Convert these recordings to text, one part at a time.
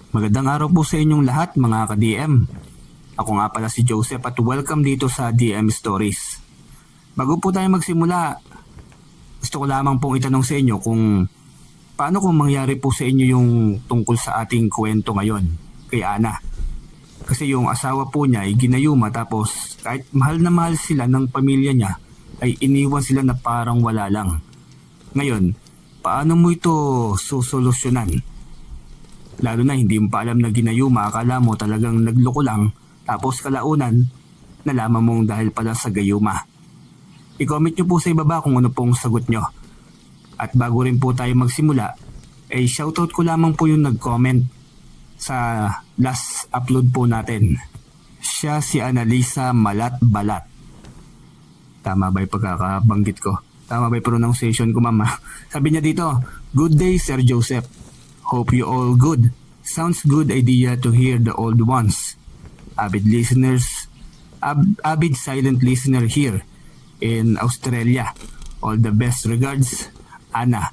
Magandang araw po sa inyong lahat mga ka-DM. Ako nga pala si Joseph at welcome dito sa DM Stories. Bago po tayo magsimula, gusto ko lamang pong itanong sa inyo kung paano kung mangyari po sa inyo yung tungkol sa ating kwento ngayon kay Ana. Kasi yung asawa po niya ay ginayuma tapos kahit mahal na mahal sila ng pamilya niya ay iniwan sila na parang wala lang. Ngayon, paano mo ito susolusyonan? Lalo na hindi mo pa alam na ginayuma, akala mo talagang nagloko lang, tapos kalaunan, nalaman mong dahil pala sa gayuma. I-comment nyo po sa ibaba kung ano pong sagot nyo. At bago rin po tayo magsimula, ay shoutout ko lamang po yung nag-comment sa last upload po natin. Siya si Annalisa Malat-Balat. Tama ba yung pagkakabanggit ko? Tama ba yung pronunciation ko, mama? Sabi niya dito, "Good day, Sir Joseph. Hope you all good. Sounds good idea to hear the old ones. Avid silent listener here in Australia. All the best regards, Ana."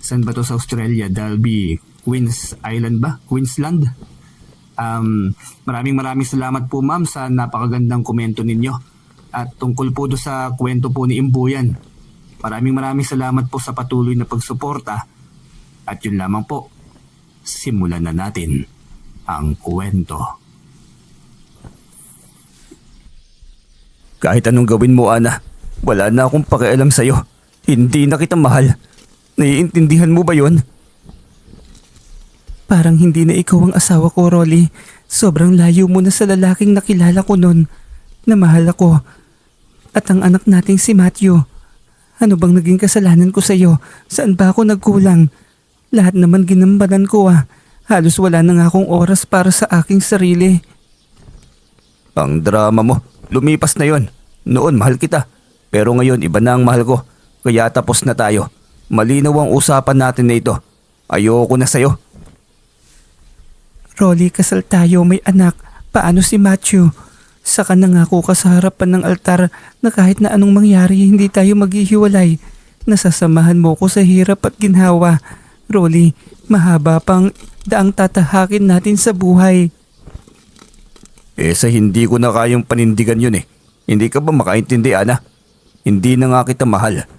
Saan ba to sa Australia? Dalby, Queens Island ba? Queensland? Maraming salamat po ma'am sa napakagandang komento ninyo. At tungkol po do sa kwento po ni Imbuyan. Maraming salamat po sa patuloy na pagsuporta. At yun lamang po, simulan na natin ang kwento. Kahit anong gawin mo, Ana, wala na akong pakialam sa'yo. Hindi na kita mahal. Naiintindihan mo ba yon? Parang hindi na ikaw ang asawa ko, Rolly. Sobrang layo mo na sa lalaking nakilala ko noon na mahal ako. At ang anak nating si Matthew. Ano bang naging kasalanan ko sa'yo? Saan ba ako nagkulang? Lahat naman ginambanan ko Halos wala na nga akong oras para sa aking sarili. Ang drama mo. Lumipas na yon. Noon mahal kita. Pero ngayon iba na ang mahal ko. Kaya tapos na tayo. Malinaw ang usapan natin na ito. Ayoko na sa'yo. Rolly, kasal tayo, may anak. Paano si Matthew? Saka nangako ka sa harapan ng altar na kahit na anong mangyari hindi tayo maghihiwalay. Nasasamahan mo ko sa hirap at ginhawa. Rolly, mahaba pang daang tatahakin natin sa buhay. Sa hindi ko na kayang panindigan yun eh. Hindi ka ba makaintindi, Ana? Hindi na nga kita mahal.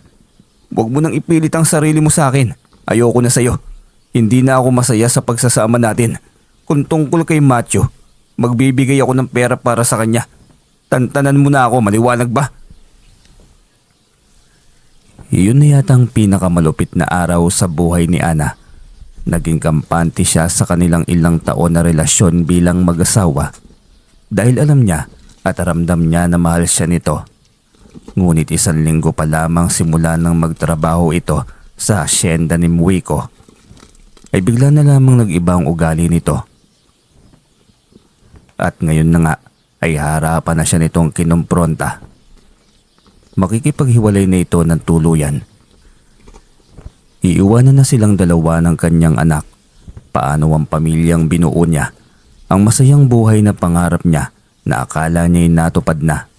Huwag mo nang ipilit ang sarili mo sa akin. Ayoko na sa'yo. Hindi na ako masaya sa pagsasama natin. Kung tungkol kay Matthew, magbibigay ako ng pera para sa kanya. Tantanan mo na ako, maliwanag ba? Iyon na yata ang pinakamalupit na araw sa buhay ni Ana. Naging kampante siya sa kanilang ilang taon na relasyon bilang mag-asawa. Dahil alam niya at ramdam niya na mahal siya nito. Ngunit 1 linggo pa lamang simula nang magtrabaho ito sa hacienda ni Muiko, ay bigla na lamang nag-iba ang ugali nito. At ngayon na nga ay harapan na siya nitong kinumpronta. Makikipaghiwalay na ito ng tuluyan. Iiwanan na silang dalawa ng kanyang anak. Paano ang pamilyang binuo niya? Ang masayang buhay na pangarap niya na akala niya'y natupad na.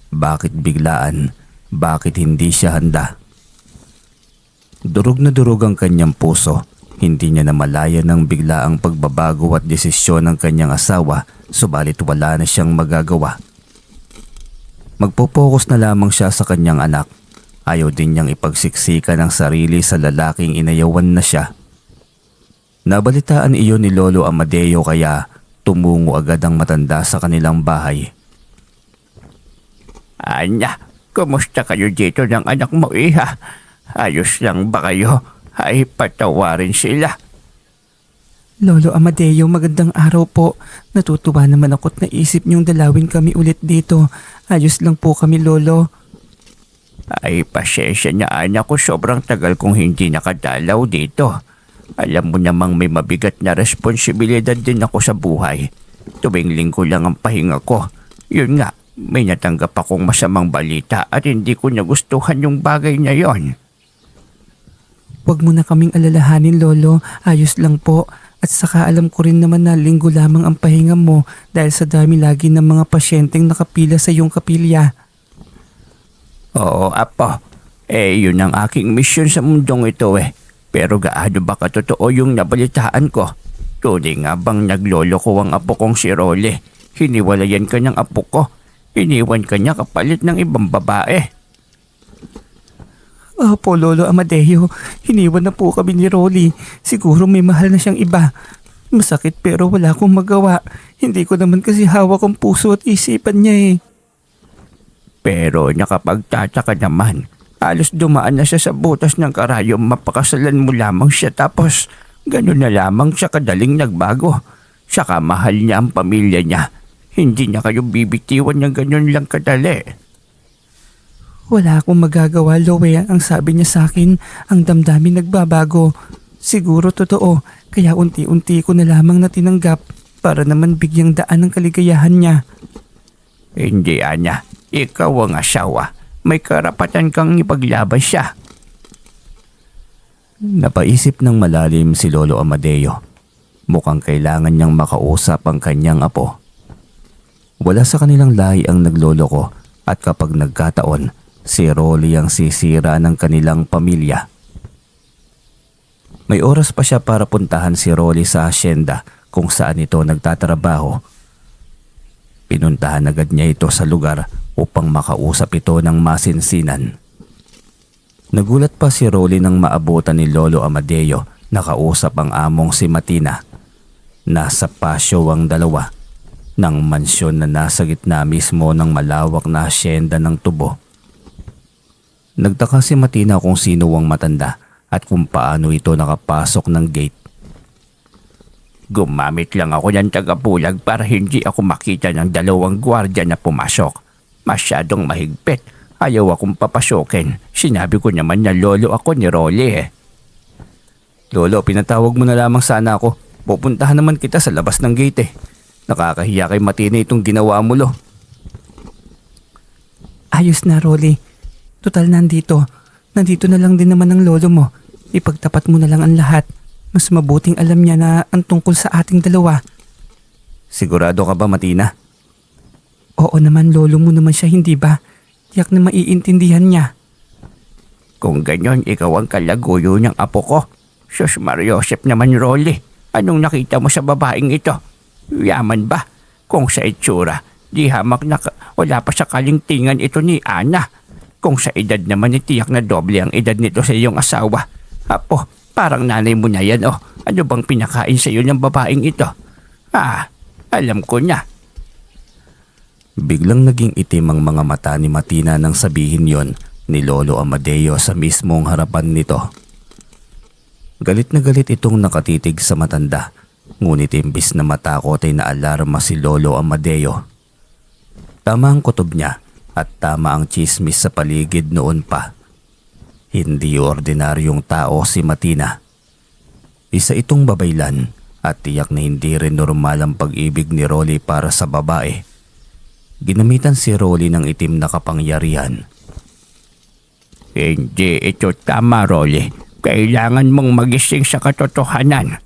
Bakit biglaan? Bakit hindi siya handa? Durog na durog ang kanyang puso. Hindi niya namalaya ng bigla ang pagbabago at desisyon ng kanyang asawa, subalit wala na siyang magagawa. Magpo-focus na lamang siya sa kanyang anak. Ayaw din niyang ipagsiksikan ang sarili sa lalaking inayawan na siya. Nabalitaan iyon ni Lolo Amadeo kaya tumungo agad ang matanda sa kanilang bahay. Anya, kumusta kayo dito ng anak mo, iha? Ayos lang ba kayo? Ay patawarin sila. Lolo Amadeo, magandang araw po. Natutuwa naman ako't naisip niyong dalawin kami ulit dito. Ayos lang po kami, Lolo. Ay pasensya na anak ko, sobrang tagal kong hindi nakadalaw dito. Alam mo namang may mabigat na responsibilidad din ako sa buhay. Tuwing linggo lang ang pahinga ko. Yun nga, may natanggap akong masamang balita at hindi ko nagustuhan yung bagay na yon. Huwag mo na kaming alalahanin, Lolo. Ayos lang po. At saka alam ko rin naman na linggo lamang ang pahinga mo dahil sa dami lagi ng mga pasyenteng nakapila sa iyong kapilya. Oo, apo. Yun ang aking misyon sa mundong ito eh. Pero gaano ba katotoo yung nabalitaan ko? Tunay nga bang naglolo ko ang apo kong si Rolly? Hiniwalayan ka ng apo ko. Iniwan ka niya kapalit ng ibang babae. Opo, Lolo Amadeo. Hiniwan na po kami ni Rolly. Siguro may mahal na siyang iba. Masakit pero wala akong magawa. Hindi ko naman kasi hawak ang puso at isipan niya eh. Pero nakapagtataka naman. Halos dumaan na siya sa butas ng karayom, mapakasalan mo lamang siya tapos ganun na lamang siya kadaling nagbago. Saka mahal niya ang pamilya niya. Hindi niya kayo bibitiwan ng ganun lang kadali. Wala akong magagawa, Loe. Ang sabi niya sa akin, ang damdamin nagbabago. Siguro totoo, kaya unti-unti ko na lamang na tinanggap para naman bigyang daan ng kaligayahan niya. Hindi, Anya. Ikaw ang asawa. May karapatan kang ipaglaban siya. Napaisip ng malalim si Lolo Amadeo. Mukhang kailangan niyang makausap ang kanyang apo. Wala sa kanilang lahi ang naglolo ko at kapag nagkataon, si Rolly ang sisira ng kanilang pamilya. May oras pa siya para puntahan si Rolly sa asyenda kung saan ito nagtatrabaho. Pinuntahan agad niya ito sa lugar upang makausap ito ng masinsinan. Nagulat pa si Rolly nang maabutan ni Lolo Amadeo na kausap ang among si Matina. Nasa pasyo ang dalawa ng mansyon na nasa gitna mismo ng malawak na asyenda ng tubo. Nagtaka si Matina kung sino ang matanda at kung paano ito nakapasok ng gate. Gumamit lang ako ng tagapulag para hindi ako makita ng dalawang gwardiya na pumasok. Masyadong mahigpit. Ayaw akong papasokin. Sinabi ko naman na lolo ako ni Rolly eh. Lolo, pinatawag mo na lamang sana ako. Pupuntahan naman kita sa labas ng gate eh. Nakakahiya kay Matina itong ginawa mo, lo. Ayos na, Rolly. Total nandito. Nandito na lang din naman ang lolo mo. Ipagtapat mo na lang ang lahat. Mas mabuting alam niya na ang tungkol sa ating dalawa. Sigurado ka ba, Matina? Oo naman, lolo mo naman siya, hindi ba? Tiyak na maiintindihan niya. Kung ganyan, ikaw ang kalaguyo ng apo ko. Sus Mariosep naman, Rolly. Anong nakita mo sa babaeng ito? Yaman ba? Kung sa itsura, di hamak na wala pa sa kalingtingan ito ni Ana. Kung sa edad naman, tiyak na doble ang edad nito sa iyong asawa. Apo, parang nanay mo na yan, oh. Ano bang pinakain sa iyo ng babaeng ito? Alam ko na. Biglang naging itim ang mga mata ni Matina nang sabihin yon ni Lolo Amadeo sa mismong harapan nito. Galit na galit itong nakatitig sa matanda, ngunit imbis na matakot ay naalarma si Lolo Amadeo. Tama ang kutob niya at tama ang tsismis sa paligid noon pa. Hindi ordinaryong tao si Matina. Isa itong babaylan at tiyak na hindi rin normal ang pag-ibig ni Rolly para sa babae. Ginamitan si Rolly ng itim na kapangyarihan. Hindi ito tama, Rolly. Kailangan mong magising sa katotohanan.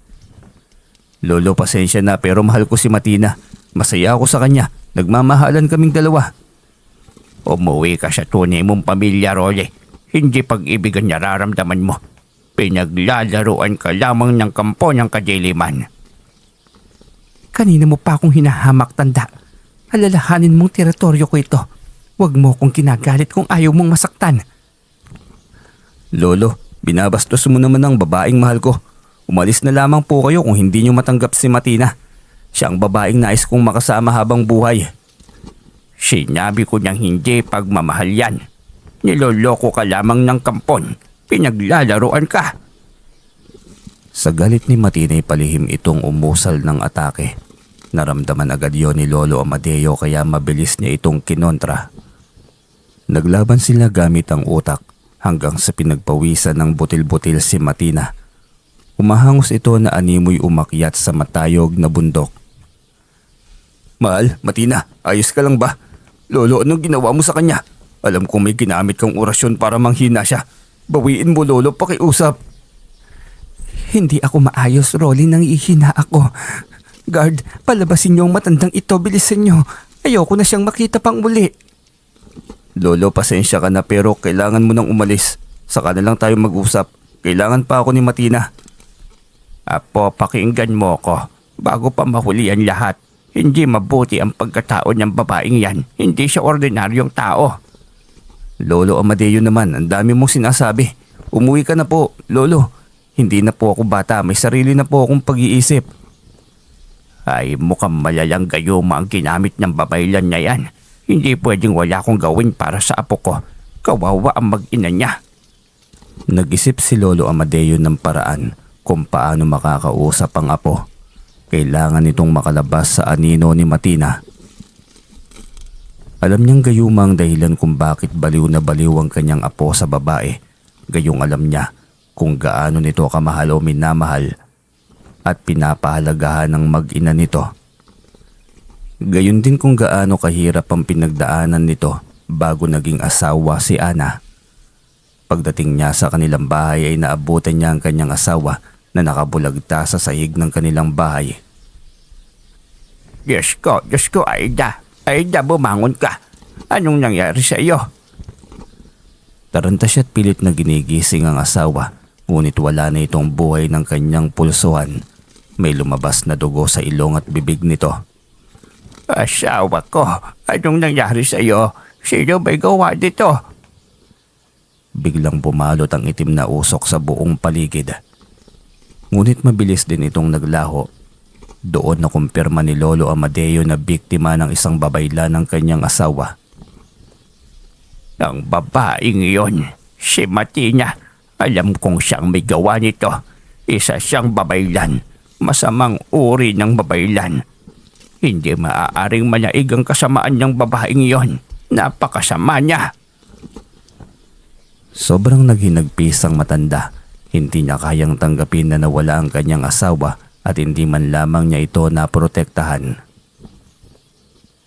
Lolo, pasensya na pero mahal ko si Matina. Masaya ako sa kanya. Nagmamahalan kaming dalawa. Umuwi ka sa tunay mong pamilya, Rolly. Hindi pag-ibig ang nararamdaman mo. Pinaglalaruan ka lamang ng kampo ng kadiliman. Kanina mo pa akong hinahamak, tanda. Alalahanin mong teritoryo ko ito. Huwag mo kong kinagalit kung ayaw mong masaktan. Lolo, binabastos mo naman ang babaeng mahal ko. Umalis na lamang po kayo kung hindi niyo matanggap si Matina. Siya ang babaeng nais kong makasama habang buhay. Sinabi ko niyang hindi pagmamahal yan. Niloloko ka lamang ng kampon. Pinaglalaroan ka. Sa galit ni Matina ay palihim itong umusal ng atake. Naramdaman agad yon ni Lolo Amadeo kaya mabilis niya itong kinontra. Naglaban sila gamit ang utak hanggang sa pinagpawisan ng butil-butil si Matina. Umahangos ito na animoy umakyat sa matayog na bundok. Mahal, Matina, ayos ka lang ba? Lolo, anong ginawa mo sa kanya? Alam kong may ginamit kang orasyon para manghina siya. Bawiin mo, Lolo, pakiusap. Hindi ako maayos, Rolly, nang ihina ako. Guard, palabasin niyo ang matandang ito, bilisan niyo. Ayoko na siyang makita pang muli. Lolo, pasensya ka na pero kailangan mo nang umalis. Saka na lang tayo mag-usap. Kailangan pa ako ni Matina. Apo, pakinggan mo ko. Bago pa mahuli ang lahat, hindi mabuti ang pagkatao ng babaeng yan. Hindi siya ordinaryong tao. Lolo Amadeo naman, ang dami mong sinasabi. Umuwi ka na po, Lolo. Hindi na po ako bata, may sarili na po akong pag-iisip. Ay, mukhang malalang gayuma ang ginamit ng babaylan na yan. Hindi pwedeng wala akong gawin para sa apo ko. Kawawa ang mag-ina niya. Nag-isip si Lolo Amadeo ng paraan kung paano makakausap ang apo. Kailangan nitong makalabas sa anino ni Matina. Alam niyang gayuma ang dahilan kung bakit baliw na baliw ang kanyang apo sa babae. Gayong alam niya kung gaano nito kamahal o minamahal at pinapahalagahan ng mag-ina nito. Gayon din kung gaano kahirap ang pinagdaanan nito bago naging asawa si Ana. Pagdating niya sa kanilang bahay ay naabutan niya ang kanyang asawa na nakabulagta sa sahig ng kanilang bahay. Diyos ko, Aida. Aida, bumangon ka. Anong nangyari sa iyo? Taranta siya at pilit na ginigising ang asawa, ngunit wala na itong buhay ng kanyang pulsuhan. May lumabas na dugo sa ilong at bibig nito. Asawa ko, anong nangyari sa iyo? Sino ba'y gawa dito? Biglang bumalot ang itim na usok sa buong paligid. Ngunit mabilis din itong naglaho. Doon na kumpirma ni Lolo Amadeo na biktima ng isang babayla ng kanyang asawa. Ang babaeng iyon, si Matina. Alam kong siyang may gawa nito. Isa siyang babaylan. Masamang uri ng babaylan. Hindi maaaring manaig ang kasamaan ng babaeng iyon. Napakasama niya. Sobrang naghinagpis ang matanda. Hindi niya kayang tanggapin na nawala ang kanyang asawa at hindi man lamang niya ito naprotektahan.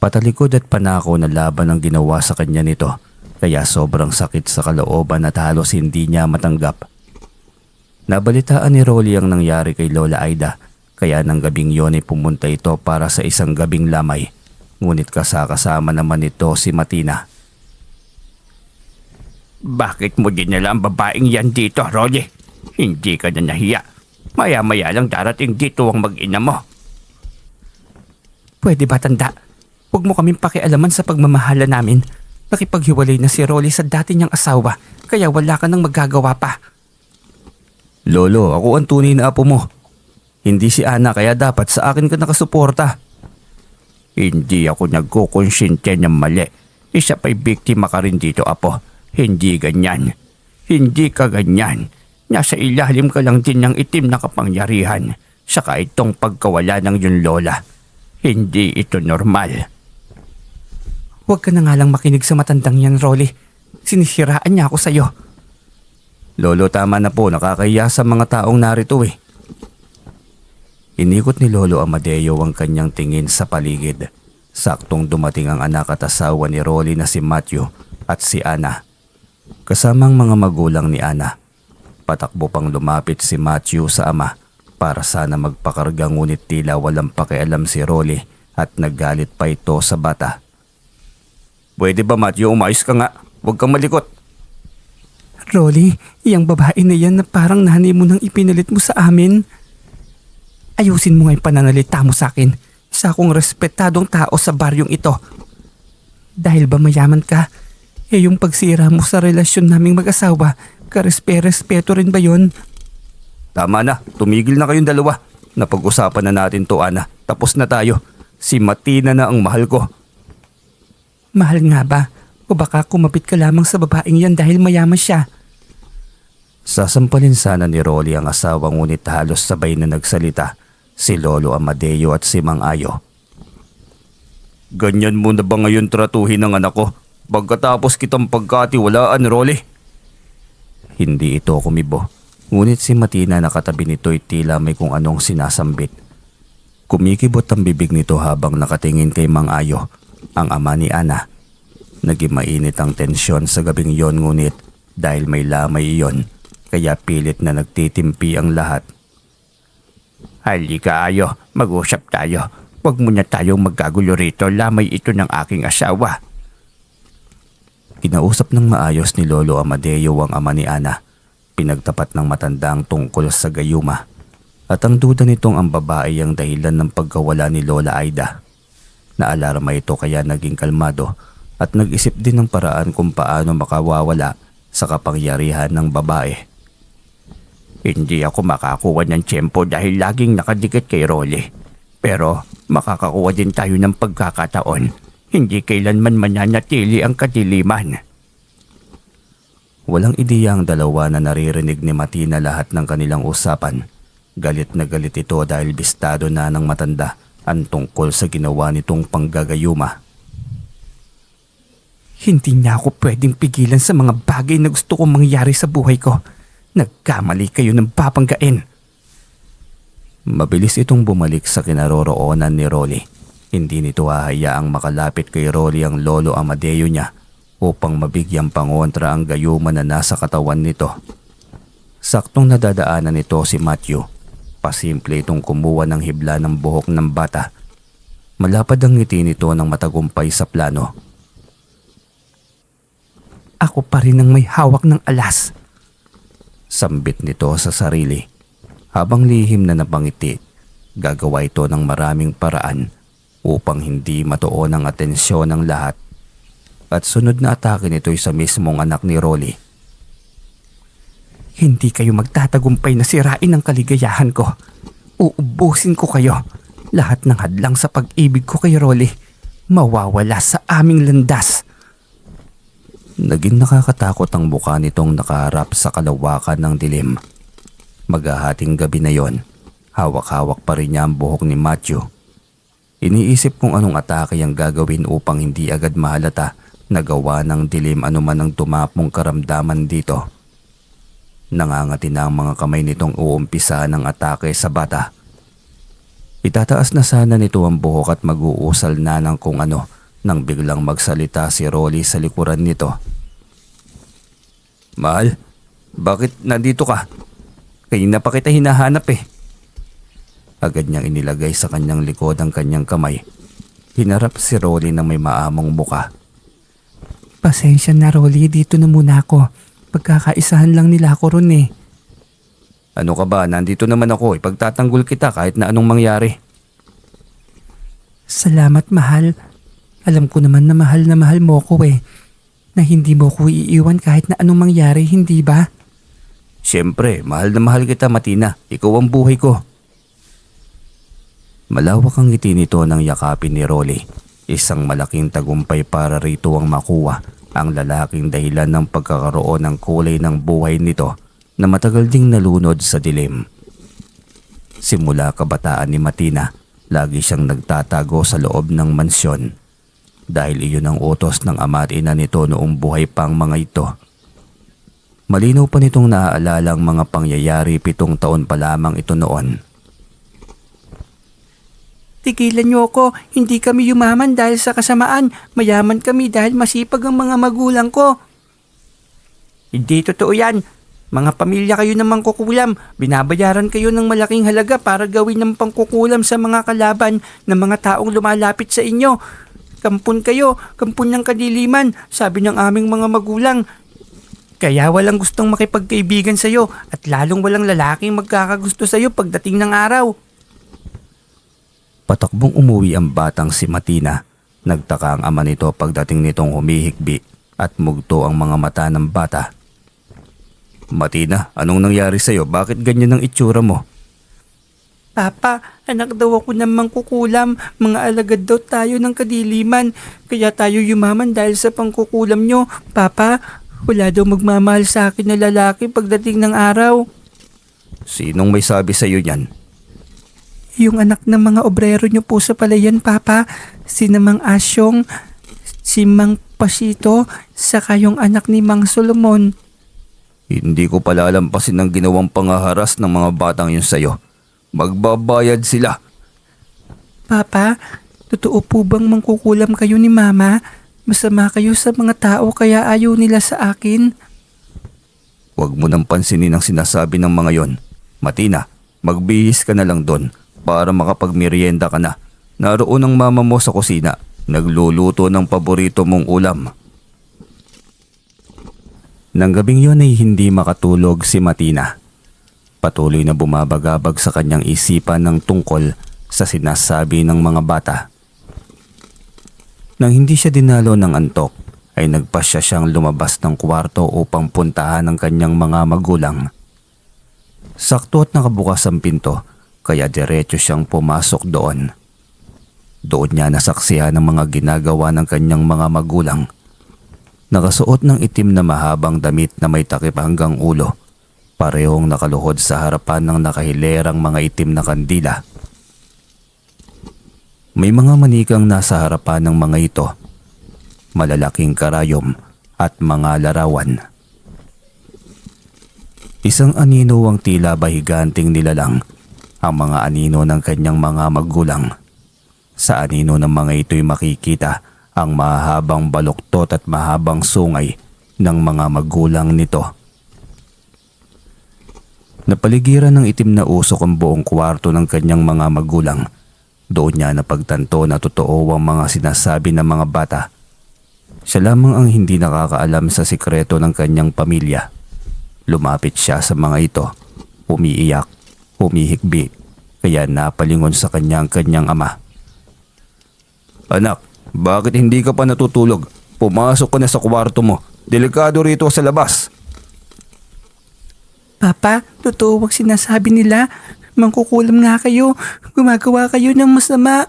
Patalikod at panako na laban ang ginawa sa kanya nito, kaya sobrang sakit sa kalooban at halos hindi niya matanggap. Nabalitaan ni Rolly ang nangyari kay Lola Aida, kaya nang gabing yon ay pumunta ito para sa isang gabing lamay. Ngunit kasama naman ito si Matina. Bakit mo dinala ang babaeng yan dito, Rolly? Hindi ka na nahiya. Maya-maya lang darating dito ang mag-ina mo. Pwede ba, tanda? Huwag mo kaming pakialaman sa pagmamahala namin. Nakipaghiwalay na si Rolly sa dati niyang asawa, kaya wala ka nang magagawa pa. Lolo, ako ang tunay na apo mo. Hindi si Ana, kaya dapat sa akin ka nakasuporta. Hindi ako nagkukonsinti ng mali. Isa pa'y biktima ka rin dito, apo. Hindi ganyan. Hindi ka ganyan. Nasa ilalim ka lang din ng itim na kapangyarihan. Saka itong pagkawala ng iyong lola. Hindi ito normal. Huwag ka na nga lang makinig sa matandang yan, Rolly. Sinisiraan niya ako sa'yo. Lolo, tama na po. Nakakahiya sa mga taong narito eh. Inikot ni Lolo Amadeo ang kanyang tingin sa paligid. Saktong dumating ang anak at asawa ni Rolly na si Matthew at si Ana. Kasamang mga magulang ni Ana. Patakbo pang lumapit si Matthew sa ama para sana magpakarga, ngunit tila walang pakialam si Rolly at naggalit pa ito sa bata. Pwede ba, Matthew, umayos ka nga? Huwag kang malikot. Rolly, iyang babae na yan na parang nanay mo nang ipinalit mo sa amin. Ayusin mo nga yung pananalita mo sa akin. Isa akong respetadong tao sa baryong ito. Dahil ba mayaman ka, yung pagsira mo sa relasyon naming mag-asawa, karespeto rin ba yon? Tama na, tumigil na kayong dalawa. Napag-usapan na natin to, Ana. Tapos na tayo. Si Matina na ang mahal ko. Mahal nga ba? O baka kumapit ka lamang sa babaeng yan dahil mayaman siya? Sasampalin sana ni Rolly ang asawa, ngunit halos sabay na nagsalita si Lolo Amadeo at si Mang Ayo. Ganyan mo na ba ngayon tratuhin ang anak ko? Pagkatapos kitang pagkatiwalaan, Rolly? Hindi ito kumibo. Ngunit si Matina na katabi nito'y tila may kung anong sinasambit. Kumikibot ang bibig nito habang nakatingin kay Mang Ayo, ang ama ni Ana. Naging mainit ang tensyon sa gabing yon, ngunit dahil may lamay iyon, kaya pilit na nagtitimpi ang lahat. Halika, Ayo, mag-usap tayo. Huwag mo na tayong magkagulo rito, lamay ito ng aking asawa. Kinausap ng maayos ni Lolo Amadeo ang ama ni Ana. Pinagtapat ng matandang tungkol sa gayuma. At ang duda nitong ang babae ang dahilan ng pagkawala ni Lola Aida. Naalarma ito kaya naging kalmado at nag-isip din ng paraan kung paano makawawala sa kapangyarihan ng babae. Hindi ako makakuha ng tiyempo dahil laging nakadikit kay Rolly. Pero makakakuha din tayo ng pagkakataon. Hindi kailanman mananatili ang kadiliman. Walang ideya ang dalawa na naririnig ni Matina lahat ng kanilang usapan. Galit na galit ito dahil bistado na ng matanda ang tungkol sa ginawa nitong panggagayuma. Hindi niya ako pwedeng pigilan sa mga bagay na gusto kong mangyari sa buhay ko. Nagkamali kayo ng papanggain. Mabilis itong bumalik sa kinaroroonan ni Rolly. Hindi nito hahayaang makalapit kay Rolly ang lolo Amadeo niya upang mabigyang pangontra ang gayuma na nasa katawan nito. Saktong nadadaanan nito si Matthew. Pasimple itong kumuha ng hibla ng buhok ng bata. Malapad ang ngiti nito ng matagumpay sa plano. Ako pa rin ang may hawak ng alas. Sambit nito sa sarili. Habang lihim na napangiti, gagawa ito ng maraming paraan upang hindi matuon ang atensyon ng lahat. At sunod na atake nito'y sa mismong anak ni Rolly. Hindi kayo magtatagumpay na sirain ang kaligayahan ko. Uubusin ko kayo. Lahat ng hadlang sa pag-ibig ko kay Rolly mawawala sa aming landas. Naging nakakatakot ang mukha nitong nakaharap sa kalawakan ng dilim. Maghahating gabi na yon, hawak-hawak pa rin niya ang buhok ni Matthew. Iniisip kung anong atake ang gagawin upang hindi agad mahalata na gawa ng dilim anuman ang tumapong karamdaman dito. Nangangati na ang mga kamay nitong uumpisa ng atake sa bata. Itataas na sana nito ang buhok at mag-uusal na ng kung ano nang biglang magsalita si Rolly sa likuran nito. "Mahal, bakit nandito ka? Kanina pa kita hinahanap eh." Agad niyang inilagay sa kanyang likod ang kanyang kamay. Hinarap si Rolly na may maamong muka. Pasensya na Rolly, dito na muna ako. Pagkakaisahan lang nila ako ron eh. "Ano ka ba? Nandito naman ako. Ipagtatanggol kita kahit na anong mangyari." Salamat mahal. Alam ko naman na mahal mo ko eh. Na hindi mo ko iiwan kahit na anong mangyari, hindi ba? "Siyempre, mahal na mahal kita, Matina. Ikaw ang buhay ko." Malawak ang ngiti nito nang yakapin ni Rolly. Isang malaking tagumpay para rito ang makuha ang lalaking dahilan ng pagkakaroon ng kulay ng buhay nito na matagal ding nalunod sa dilim. Simula kabataan ni Matina, lagi siyang nagtatago sa loob ng mansyon dahil iyon ang utos ng ama at ina nito noong buhay pang mga ito. Malinaw pa nitong naaalala ang mga pangyayari 7 taon pa lamang ito noon. Tigilan niyo ako, hindi kami yumaman dahil sa kasamaan. Mayaman kami dahil masipag ang mga magulang ko. Hindi totoo yan. Mga pamilya kayo ng mangkukulam. Binabayaran kayo ng malaking halaga para gawin ng pangkukulam sa mga kalaban ng mga taong lumalapit sa inyo. Kampon kayo, kampon ng kadiliman, sabi ng aming mga magulang. Kaya walang gustong makipagkaibigan sa'yo at lalong walang lalaking magkakagusto sa'yo pagdating ng araw. Patakbong umuwi ang batang si Matina. Nagtaka ang ama nito pagdating nitong humihikbi at mugto ang mga mata ng bata. "Matina, anong nangyari sa'yo? Bakit ganyan ang itsura mo?" Papa, anak daw ako ng mangkukulam. Mga alagad daw tayo ng kadiliman. Kaya tayo yumaman dahil sa pangkukulam nyo. Papa, wala daw magmamahal sa akin na lalaki pagdating ng araw. "Sinong may sabi sa'yo yan?" Yung anak ng mga obrero nyo po sa palayan, Papa. Si Mang Asyong, si Mang Pasito, saka yung anak ni Mang Solomon. "Hindi ko palalampasin ang ginawang pangaharas ng mga batang yun sa'yo. Magbabayad sila." Papa, totoo po bang mangkukulam kayo ni Mama? Masama kayo sa mga tao kaya ayaw nila sa akin? "Huwag mo nang pansinin ang sinasabi ng mga yon. Matina, magbihis ka na lang doon para makapagmerienda ka na. Naroon ang mama mo sa kusina. Nagluluto ng paborito mong ulam." Nang gabing yun ay hindi makatulog si Matina. Patuloy na bumabagabag sa kanyang isipan ng tungkol sa sinasabi ng mga bata. Nang hindi siya dinalo ng antok, ay nagpasya siyang lumabas ng kwarto upang puntahan ang kanyang mga magulang. Sakto at nakabukas ang pinto, kaya diretso siyang pumasok doon. Doon niya nasaksihan ang mga ginagawa ng kanyang mga magulang. Nakasuot ng itim na mahabang damit na may takip hanggang ulo. Parehong nakaluhod sa harapan ng nakahilerang mga itim na kandila. May mga manikang nasa harapan ng mga ito. Malalaking karayom at mga larawan. Isang anino ang tila bahiganting nilalang ang mga anino ng kanyang mga magulang. Sa anino ng mga ito'y makikita ang mahabang baluktot at mahabang sungay ng mga magulang nito. Napaligiran ng itim na usok ang buong kwarto ng kanyang mga magulang. Doon niya napagtanto na totoo ang mga sinasabi ng mga bata. Siya lamang ang hindi nakakaalam sa sikreto ng kanyang pamilya. Lumapit siya sa mga ito, umiiyak, humihikbi, kaya napalingon sa kanyang ama. "Anak, bakit hindi ka pa natutulog? Pumasok ka na sa kwarto mo. Delikado rito sa labas." Papa, totoo wag sinasabi nila. Mangkukulam nga kayo. Gumagawa kayo ng masama.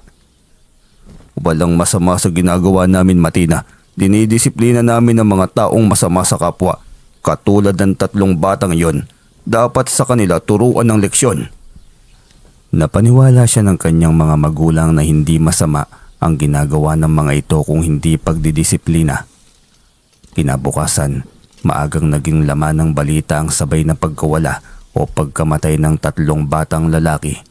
Walang masama sa ginagawa namin, Matina. Dinidisiplina namin ang mga taong masama sa kapwa. Katulad ng 3 batang yon, dapat sa kanila turuan ng leksyon. Napaniwala siya ng kanyang mga magulang na hindi masama ang ginagawa ng mga ito kung hindi pagdidisiplina. Kinabukasan, maagang naging laman ng balita ang sabay na pagkawala o pagkamatay ng 3 batang lalaki.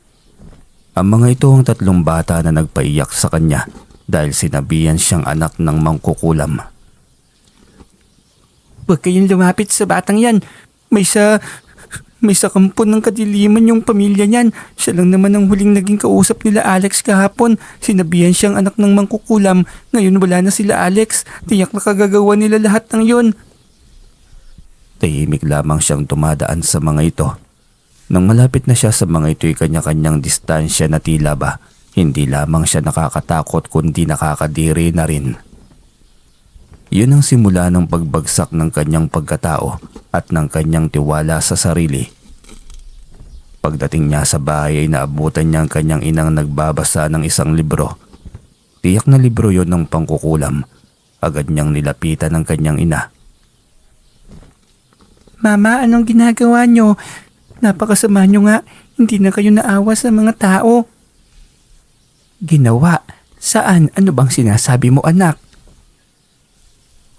Ang mga ito ang 3 bata na nagpaiyak sa kanya dahil sinabihan siyang anak ng mangkukulam. Huwag kayong lumapit sa batang yan. May sa kampon ng kadiliman yung pamilya niyan. Siya lang naman ang huling naging kausap nila Alex kahapon. Sinabihan siyang anak ng mangkukulam. Ngayon wala na sila Alex. Tiyak na kagagawa nila lahat ng yon. Tahimik lamang siyang tumadaan sa mga ito. Nang malapit na siya sa mga ito'y kanya-kanyang distansya na tila ba, hindi lamang siya nakakatakot kundi nakakadiri na rin. Yun ang simula ng pagbagsak ng kanyang pagkatao at ng kanyang tiwala sa sarili. Pagdating niya sa bahay ay naabutan niya ang kanyang inang nagbabasa ng isang libro. Tiyak na libro yon ng pangkukulam. Agad niyang nilapitan ng kanyang ina. Mama, anong ginagawa nyo? Napakasama nyo nga. Hindi na kayo naawa sa mga tao. Ginawa? Saan? Ano bang sinasabi mo, anak?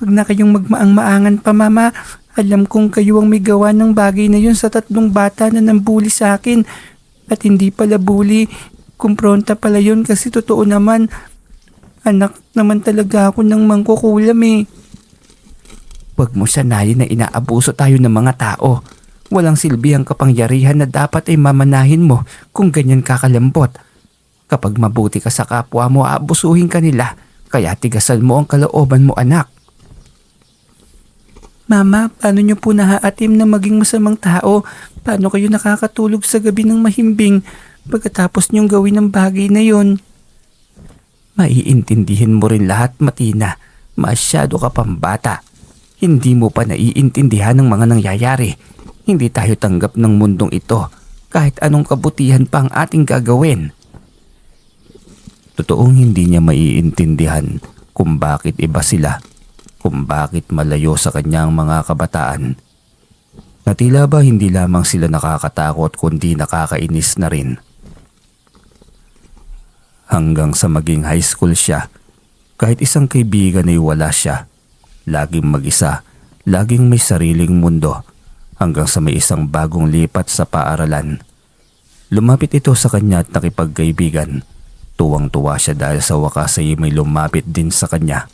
Huwag na kayong magmaang-maangan pa, Mama. Alam kong kayo ang may gawa ng bagay na yun sa 3 bata na nambuli sa akin. At hindi pala bully. Kumpronta pala yun kasi totoo naman. Anak naman talaga ako ng mangkukulam eh. Huwag mo sanayin na inaabuso tayo ng mga tao. Walang silbi ang kapangyarihan na dapat ay mamanahin mo kung ganyan kakalambot. Kapag mabuti ka sa kapwa mo, aabusuhin ka nila. Kaya tigasan mo ang kalooban mo, anak. Mama, paano niyo po nahaatim na maging masamang tao? Paano kayo nakakatulog sa gabi ng mahimbing pagkatapos niyong gawin ang bagay na yon? Maiintindihin mo rin lahat, Matina. Masyado ka pang bata. Hindi mo pa naiintindihan ng mga nangyayari. Hindi tayo tanggap ng mundong ito kahit anong kabutihan pa ang ating gagawin. Totoong hindi niya maiintindihan kung bakit iba sila. Kung bakit malayo sa kanyang mga kabataan. Na tila ba hindi lamang sila nakakatakot kundi nakakainis na rin. Hanggang sa maging high school siya, kahit isang kaibigan ay wala siya. Laging mag-isa, laging may sariling mundo, hanggang sa may isang bagong lipat sa paaralan. Lumapit ito sa kanya at nakipagkaibigan. Tuwang-tuwa siya dahil sa wakas ay may lumapit din sa kanya.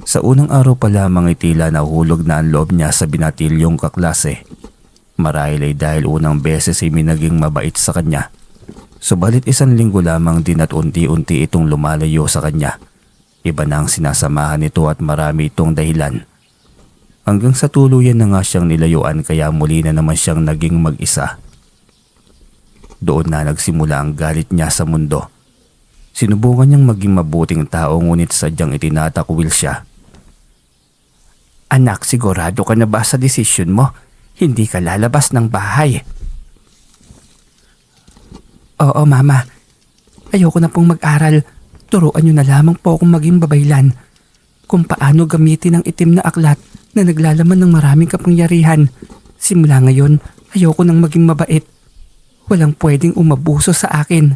Sa unang araw pa lamang ay tila nahulog na ang loob niya sa binatilyong kaklase. Marahil ay dahil unang beses ay may naging mabait sa kanya. Subalit 1 linggo lamang din at unti-unti itong lumalayo sa kanya. Iba na ang sinasamahan nito at marami itong dahilan. Hanggang sa tuluyan na nga siyang nilayuan kaya muli na naman siyang naging mag-isa. Doon na nagsimula ang galit niya sa mundo. Sinubukan niyang maging mabuting tao ngunit sadyang itinatakwil siya. Anak, sigurado ka na ba sa desisyon mo? Hindi ka lalabas ng bahay. Oo, Mama. Ayoko na pong mag-aral. Turuan niyo na lamang po akong maging babaylan. Kung paano gamitin ang itim na aklat na naglalaman ng maraming kapangyarihan. Simula ngayon, ayoko nang maging mabait. Walang pwedeng umabuso sa akin.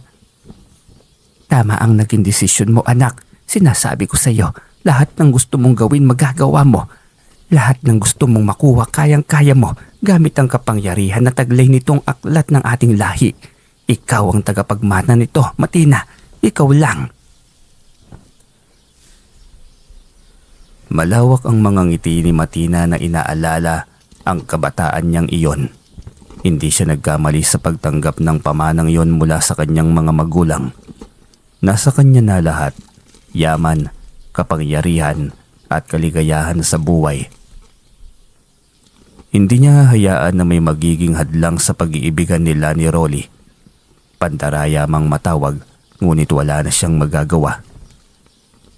Tama ang naging desisyon mo, anak. Sinasabi ko sa iyo, lahat ng gusto mong gawin magagawa mo. Lahat ng gusto mong makuha kayang-kaya mo gamit ang kapangyarihan na taglay nitong aklat ng ating lahi. Ikaw ang tagapagmana nito, Matina. Ikaw lang. Malawak ang mga ngiti ni Matina na inaalala ang kabataan niyang iyon. Hindi siya nagkamali sa pagtanggap ng pamanang iyon mula sa kanyang mga magulang. Nasa kanya na lahat, yaman, kapangyarihan at kaligayahan sa buhay. Hindi niya hayaan na may magiging hadlang sa pag-iibigan nila ni Rolly. Pandaraya mang matawag, ngunit wala na siyang magagawa.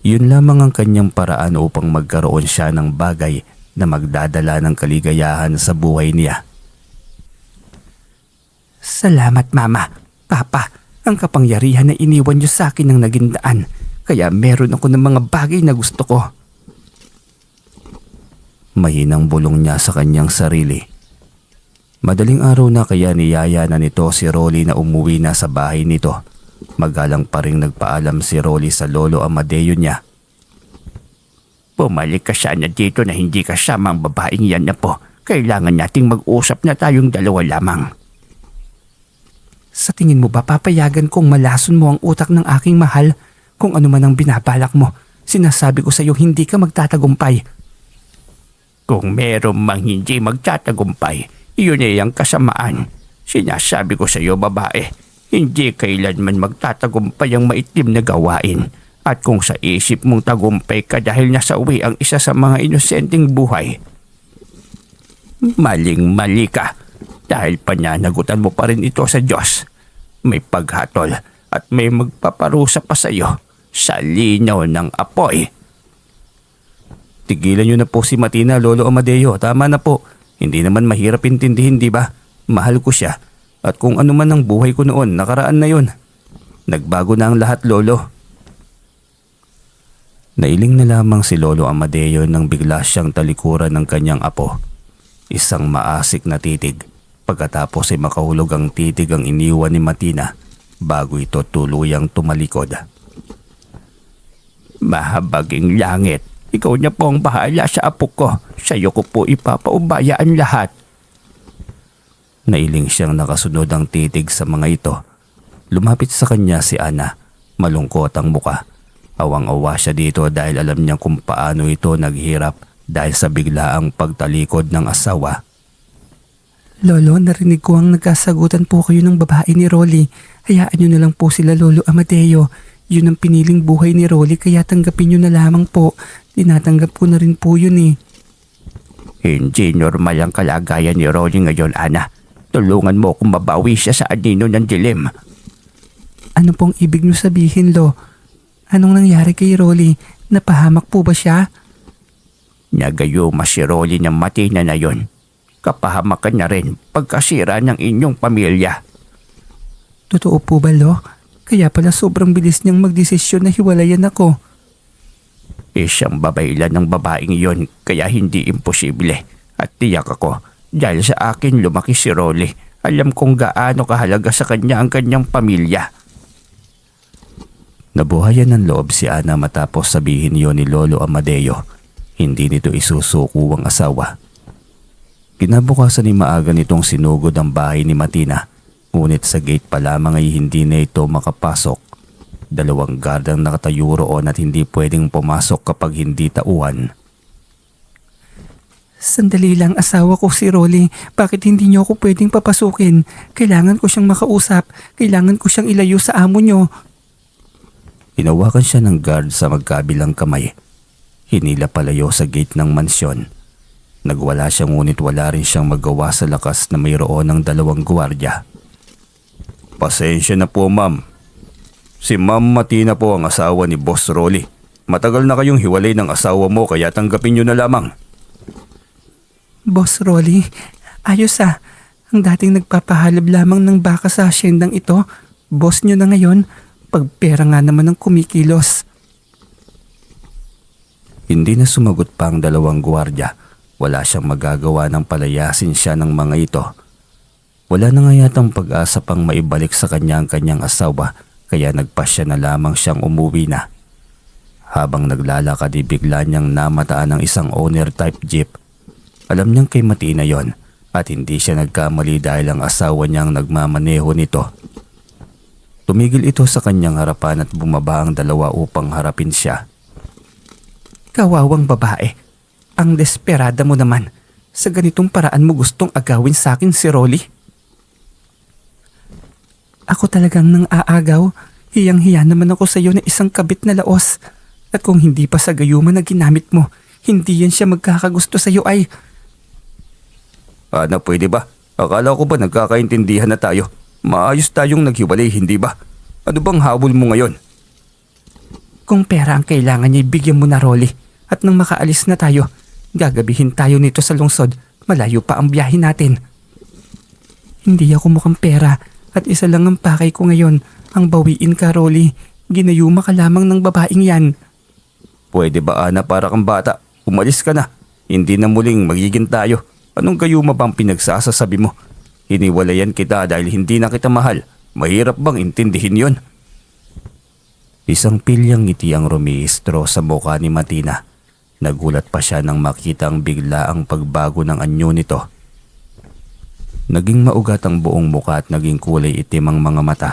Yun lamang ang kanyang paraan upang magkaroon siya ng bagay na magdadala ng kaligayahan sa buhay niya. Salamat, Mama. Papa, ang kapangyarihan na iniwan niyo sa akin ang naging daan. Kaya meron ako ng mga bagay na gusto ko. Mahinang bulong niya sa kanyang sarili. Madaling araw na kaya niyaya na nito si Rolly na umuwi na sa bahay nito. Magalang pa ring nagpaalam si Rolly sa lolo Amadeo niya. Bumalik ka sana dito na hindi kasama ang babaeng yan na po. Kailangan nating mag-usap na tayong dalawa lamang. Sa tingin mo ba papayagan kong malason mo ang utak ng aking mahal? Kung ano man ang binabalak mo, sinasabi ko sa iyo hindi ka magtatagumpay. Kung meron mang hindi magtatagumpay, iyon ay ang kasamaan. Sinasabi ko sa iyo, babae, hindi kailanman magtatagumpay ang maitim na gawain. At kung sa isip mong tagumpay ka dahil nasawi ang isa sa mga inosenteng buhay, maling-mali ka. Dahil pananagutan mo pa rin ito sa Diyos. May paghatol at may magpaparusa pa sa iyo sa linaw ng apoy. Tigilan niyo na po si Matina, Lolo Amadeo. Tama na po. Hindi naman mahirap intindihin, di ba? Mahal ko siya. At kung ano man ang buhay ko noon, nakaraan na yon. Nagbago na ang lahat, Lolo. Nailing na lamang si Lolo Amadeo nang bigla siyang talikuran ng kanyang apo. Isang maasik na titig. Pagkatapos ay makahulog ang titig ang iniwan ni Matina bago ito tuluyang tumalikod. Mahabaging langit, ikaw na po ang bahala sa apo ko. Sa iyo ko po ipapaubaya ang lahat. Nailing siyang nakasunod ang titig sa mga ito. Lumapit sa kanya si Ana. Malungkot ang muka. Awang-awa siya dito dahil alam niya kung paano ito naghirap dahil sa biglaang pagtalikod ng asawa. Lolo, narinig ko ang nagkasagutan po kayo ng babae ni Rolly. Hayaan niyo na lang po sila, Lolo Amadeo. Yun ang piniling buhay ni Rolly kaya tanggapin niyo na lamang po. Tinatanggap ko na rin po yun eh. Hindi normal ang kalagayan ni Rolly ngayon, Ana. Tulungan mo kung mabawi siya sa anino ng dilim. Ano pong ibig niyo sabihin, Lo? Anong nangyari kay Rolly? Napahamak po ba siya? Nagayuma si Rolly ng Matina na yon. Kapahamakan na rin pagkasira ng inyong pamilya. Totoo po ba, Lo? Kaya pala sobrang bilis niyang magdesisyon na hiwalayan ako. Isang babaylan ng babaeng iyon kaya hindi imposible. At tiyak ako, dahil sa akin lumaki si Rolly. Alam kong gaano kahalaga sa kanya ang kanyang pamilya. Nabuhayan ng loob si Ana matapos sabihin yon ni Lolo Amadeo. Hindi nito isusuko ang asawa. Kinabukasan ni maaga nitong sinugod ang bahay ni Matina. Ngunit sa gate pa lamang ay hindi na ito makapasok. 2 gardang nakatayo roon at hindi pwedeng pumasok kapag hindi tauhan. Sandali lang, asawa ko si Rolly. Bakit hindi niyo ako pwedeng papasukin? Kailangan ko siyang makausap. Kailangan ko siyang ilayo sa amo niyo. Hinawakan siya ng guard sa magkabilang kamay. Hinila palayo sa gate ng mansyon. Nagwala siya ngunit wala rin siyang magawa sa lakas na mayroon ng 2 gwardiya. Pasensya na po ma'am. Si Ma'am Matina po ang asawa ni Boss Rolly. Matagal na kayong hiwalay ng asawa mo kaya tanggapin nyo na lamang. Boss Rolly, ayos ah. Ang dating nagpapahalab lamang ng baka sa asyendang ito, boss nyo na ngayon, pagpera nga naman ng kumikilos. Hindi na sumagot pa ang dalawang gwardiya. Wala siyang magagawa ng palayasin siya ng mga ito. Wala na nga yatang pag-asa pang maibalik sa kanya ang kanyang asawa kaya nagpasya na lamang siyang umuwi na. Habang naglalakad bigla niyang namataan ng isang owner type jeep. Alam niyang kay Matina yon at hindi siya nagkamali dahil ang asawa niyang nagmamaneho nito. Tumigil ito sa kanyang harapan at bumaba ang dalawa upang harapin siya. Kawawang babae, ang desperada mo naman. Sa ganitong paraan mo gustong agawin sa akin si Rolly? Ako talagang nang aagaw. Hiyang-hiya naman ako sa iyo na isang kabit na laos. At kung hindi pa sa gayuman na ginamit mo, hindi yan siya magkakagusto sa iyo ay... Ana, pwede ba? Akala ko ba nagkakaintindihan na tayo? Maayos tayong naghiwalay, hindi ba? Ano bang habol mo ngayon? Kung pera ang kailangan niya, bigyan mo na Rolly. At nang makaalis na tayo, gagabihin tayo nito sa lungsod. Malayo pa ang biyahe natin. Hindi ako mukhang pera at isa lang ang pakay ko ngayon. Ang bawiin ka, Rolly. Ginayuma ka lamang ng babaeng yan. Pwede ba, Ana, para kang bata? Umalis ka na. Hindi na muling magiging tayo. Anong gayuma bang pinagsasasabi mo? Hiniwalayan kita dahil hindi na kita mahal. Mahirap bang intindihin yon? Isang pilyang ngiti ang rumihistro sa mukha ni Matina. Nagulat pa siya nang makita ang biglaang pagbago ng anyo nito. Naging maugat ang buong mukha at naging kulay itim ang mga mata.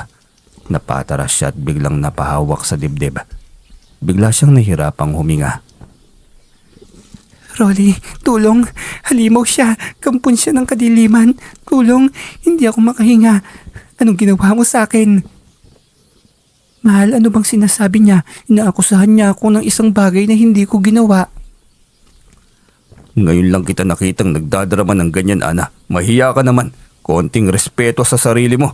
Napataras siya at biglang napahawak sa dibdib. Bigla siyang nahirapang huminga. Rolly, tulong. Halimaw siya. Kampon siya ng kadiliman. Tulong. Hindi ako makahinga. Anong ginawa mo sa akin? Mahal, ano bang sinasabi niya? Inaakusahan niya ako ng isang bagay na hindi ko ginawa. Ngayon lang kita nakitang nagdadrama ng ganyan, Ana. Mahiya ka naman. Konting respeto sa sarili mo.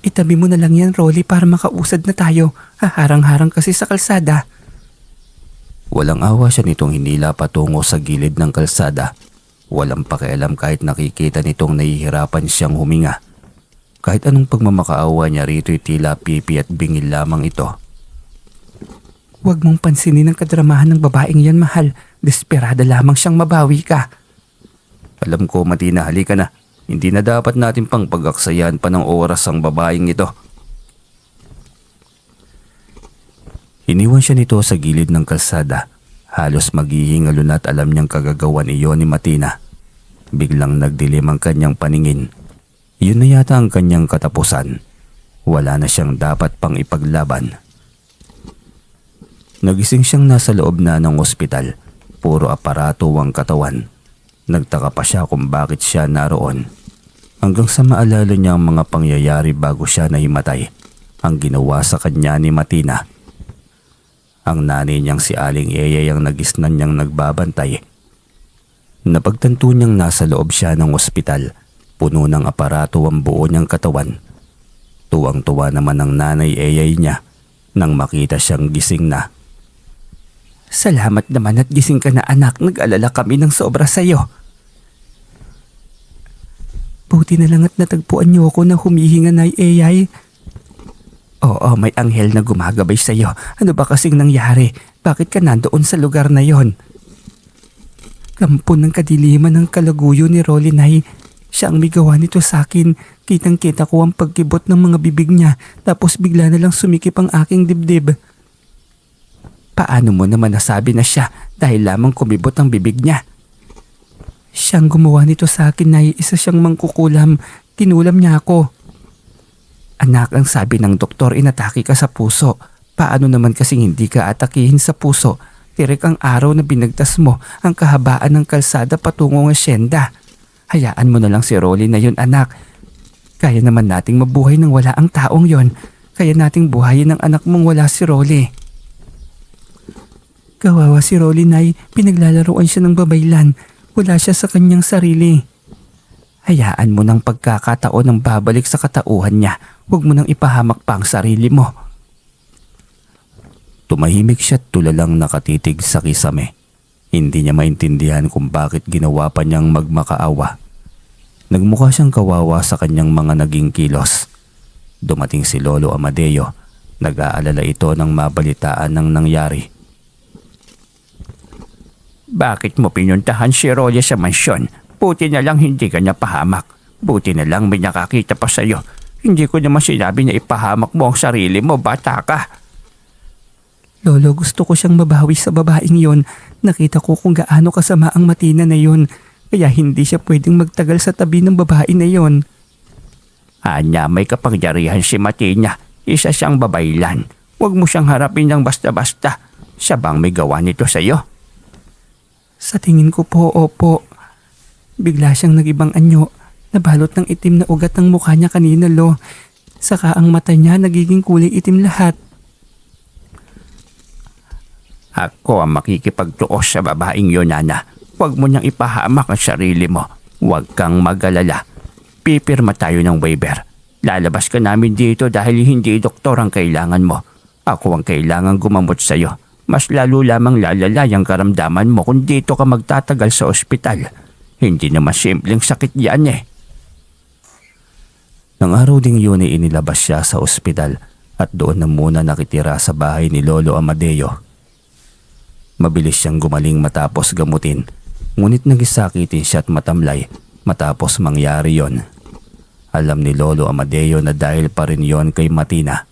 Itabi mo na lang yan, Rolly, para makausad na tayo. Haharang-harang kasi sa kalsada. Walang awa siya nitong hinila patungo sa gilid ng kalsada. Walang pakialam kahit nakikita nitong nahihirapan siyang huminga. Kahit anong pagmamakaawa niya rito'y tila pipi at bingil lamang ito. Huwag mong pansinin ang kadramahan ng babaeng yan, mahal. Desperada lamang siyang mabawi ka. Alam ko, Matina, halika na. Hindi na dapat natin pang pag-aksayan pa ng oras ang babaeng ito. Iniwan siya nito sa gilid ng kalsada. Halos maghihingalo na at alam niyang kagagawan iyon ni Matina. Biglang nagdilim ang kanyang paningin. Yun na yata ang kanyang katapusan. Wala na siyang dapat pang ipaglaban. Nagising siyang nasa loob na ng ospital. Puro aparato ang katawan. Nagtaka pa siya kung bakit siya naroon. Hanggang sa maalala niya ang mga pangyayari bago siya nahimatay. Ang ginawa sa kanya ni Matina. Ang nanay niyang si Aling Eyay ang nagisnan niyang nagbabantay. Napagtanto niyang nasa loob siya ng ospital. Puno ng aparato ang buo niyang katawan. Tuwang-tuwa naman ang nanay Eyay niya nang makita siyang gising na. Salamat naman at gising ka na, anak. Nag-alala kami ng sobra sa'yo. Buti na lang at natagpuan niyo ako na humihinga na Eyay. Oo, may anghel na gumagabay sa'yo. Ano ba kasing nangyari? Bakit ka nandoon sa lugar na yon? Kampo ng kadiliman ng kalaguyo ni Rolly, Nay. Siya ang may gawa nito sa akin. Kitang-kita ko ang pagkibot ng mga bibig niya tapos bigla na lang sumikip ang aking dibdib. Paano mo naman nasabi na siya dahil lamang kumibot ang bibig niya? Siyang gumawa nito sa akin, Nay. Isa siyang mangkukulam. Kinulam niya ako. Anak, ang sabi ng doktor, inatake ka sa puso. Paano naman kasing hindi ka atakihin sa puso? Tirik ang araw na binagtas mo ang kahabaan ng kalsada patungong asyenda. Hayaan mo na lang si Rolly na yun, anak. Kaya naman nating mabuhay nang wala ang taong yon. Kaya nating buhayin ang anak mong wala si Rolly. Kawawa si Rolly, Nay. Pinaglalaroan siya ng babaylan. Wala siya sa kanyang sarili. Hayaan mo ng pagkakataon ng babalik sa katauhan niya. Huwag mo nang ipahamak pa ang sarili mo. Tumahimik siya at tulalang nakatitig sa kisame. Hindi niya maintindihan kung bakit ginawa pa niyang magmakaawa. Nagmukha siyang kawawa sa kanyang mga naging kilos. Dumating si Lolo Amadeo. Nag-aalala ito nang mabalitaan ng nangyari. Bakit mo pinuntahan si Rolly sa mansyon? Buti na lang hindi ka napahamak. Buti na lang may nakakita pa sa'yo. Hindi ko naman sinabi na ipahamak mo ang sarili mo, bata ka. Lolo, gusto ko siyang mabawi sa babaeng yon. Nakita ko kung gaano kasama ang Matina na yon. Kaya hindi siya pwedeng magtagal sa tabi ng babae na yon. Anya, may kapangyarihan si Matina. Isa siyang babaylan. Huwag mo siyang harapin ng basta-basta. Siya bang may gawa nito sa'yo? Sa tingin ko po, opo. Bigla siyang nagibang anyo. Nabalot ng itim na ugat ang mukha niya kanina, Lo. Saka ang mata niya nagiging kulay itim lahat. Ako ang makikipagtuos sa babaeng yon, Nana. Huwag mo niyang ipahamak ang sarili mo. Huwag kang mag-alala. Pipirma tayo ng waiver. Lalabas ka namin dito dahil hindi doktor ang kailangan mo. Ako ang kailangan gumamot sa'yo. Mas lalo lamang lalala ang karamdaman mo kung dito ka magtatagal sa ospital. Hindi naman simpleng sakit yan eh. Nang araw ding yun ay inilabas siya sa ospital at doon na muna nakitira sa bahay ni Lolo Amadeo. Mabilis siyang gumaling matapos gamutin, ngunit nagisakitin siya at matamlay matapos mangyari yon. Alam ni Lolo Amadeo na dahil pa rin yon kay Matina.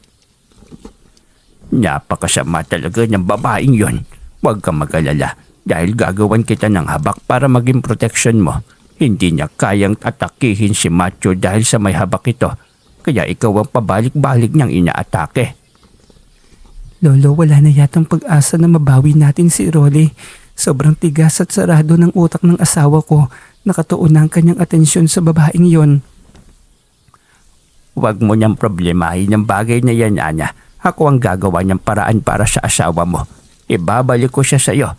Napakasama talaga ng babaeng yon. Huwag kang mag-alala dahil gagawan kita ng habak para maging protection mo. Hindi niya kayang atakihin si Matthew dahil sa may habak ito. Kaya ikaw ang pabalik-balik niyang inaatake. Lolo, wala na yatang pag-asa na mabawi natin si Rolly. Sobrang tigas at sarado ng utak ng asawa ko. Nakatuon na ang kanyang atensyon sa babaeng yon. Huwag mo niyang problemahin ang bagay na yan, Anya. Ako ang gagawa niyang paraan para sa asawa mo. Ibabalik ko siya sa iyo.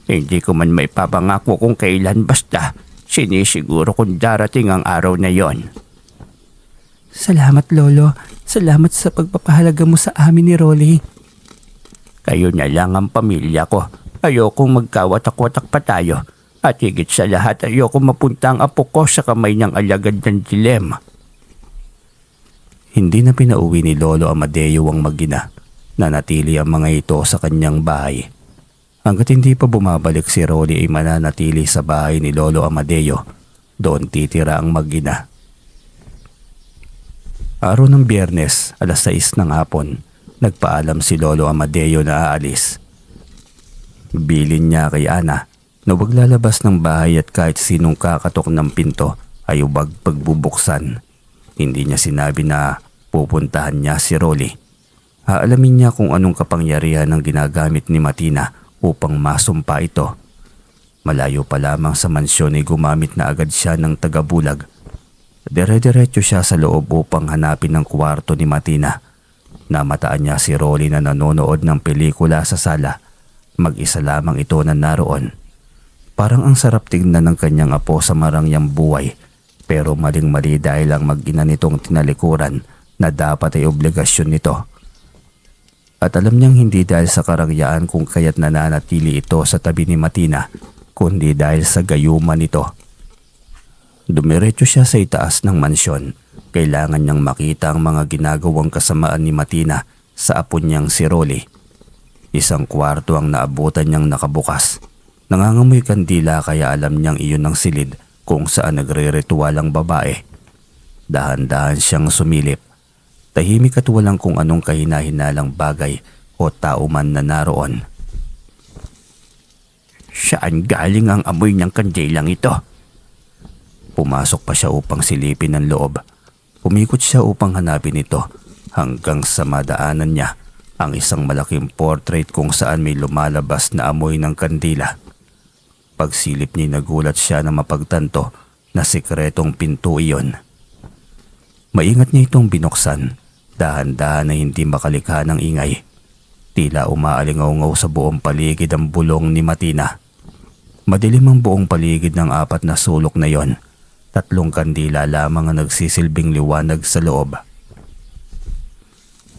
Hindi ko man may papangako kung kailan, basta sinisiguro kung darating ang araw na yon. Salamat, Lolo. Salamat sa pagpapahalaga mo sa amin ni Rolly. Kayo na lang ang pamilya ko. Ayokong magkawatak-watak pa tayo. At higit sa lahat, ayokong mapunta ang apo ko sa kamay ng alagad ng dilema. Hindi na pinauwi ni Lolo Amadeo ang mag-ina. Nanatili ang mga ito sa kanyang bahay. Hanggat hindi pa bumabalik si Rolly ay mananatili sa bahay ni Lolo Amadeo. Doon titira ang mag-ina. Araw ng Biyernes, 6:00 ng hapon, nagpaalam si Lolo Amadeo na aalis. Bilin niya kay Ana na huwag lalabas ng bahay at kahit sinong kakatok ng pinto ay huwag pagbubuksan. Hindi niya sinabi na pupuntahan niya si Rolly. Aalamin niya kung anong kapangyarihan ang ginagamit ni Matina upang masumpa ito. Malayo pa lamang sa mansyon ay gumamit na agad siya ng tagabulag. Dire-diretso siya sa loob upang hanapin ang kwarto ni Matina. Namataan niya si Rolly na nanonood ng pelikula sa sala. Mag-isa lamang ito na naroon. Parang ang sarap tignan ng kanyang apo sa marangyang buhay, pero maling-mali dahil ang mag-ina nitong tinalikuran na dapat ay obligasyon nito. At alam niyang hindi dahil sa karangyaan kung kaya't nananatili ito sa tabi ni Matina, kundi dahil sa gayuman nito. Dumiretso siya sa itaas ng mansyon. Kailangan niyang makita ang mga ginagawang kasamaan ni Matina sa apo niyang si Rolly. Isang kwarto ang naabutan niyang nakabukas. Nangangamoy kandila kaya alam niyang iyon ang silid kung saan nagre-ritual ang babae. Dahan-dahan siyang sumilip. Tahimik at walang kung anong kahina-hinalang bagay o tao man na naroon. Saan galing ang amoy ng kandilang ito? Pumasok pa siya upang silipin ang loob. Umikot siya upang hanapin ito hanggang sa madaanan niya ang isang malaking portrait kung saan may lumalabas na amoy ng kandila. Pagsilip niya nagulat siya na mapagtanto na sikretong pinto iyon. Maingat niya itong binuksan, dahan-dahan na hindi makalikha ng ingay. Tila umaalingaw-ngaw sa buong paligid ang bulong ni Matina. Madilim ang buong paligid ng 4 na sulok na yon. 3 kandila lamang ang nagsisilbing liwanag sa loob.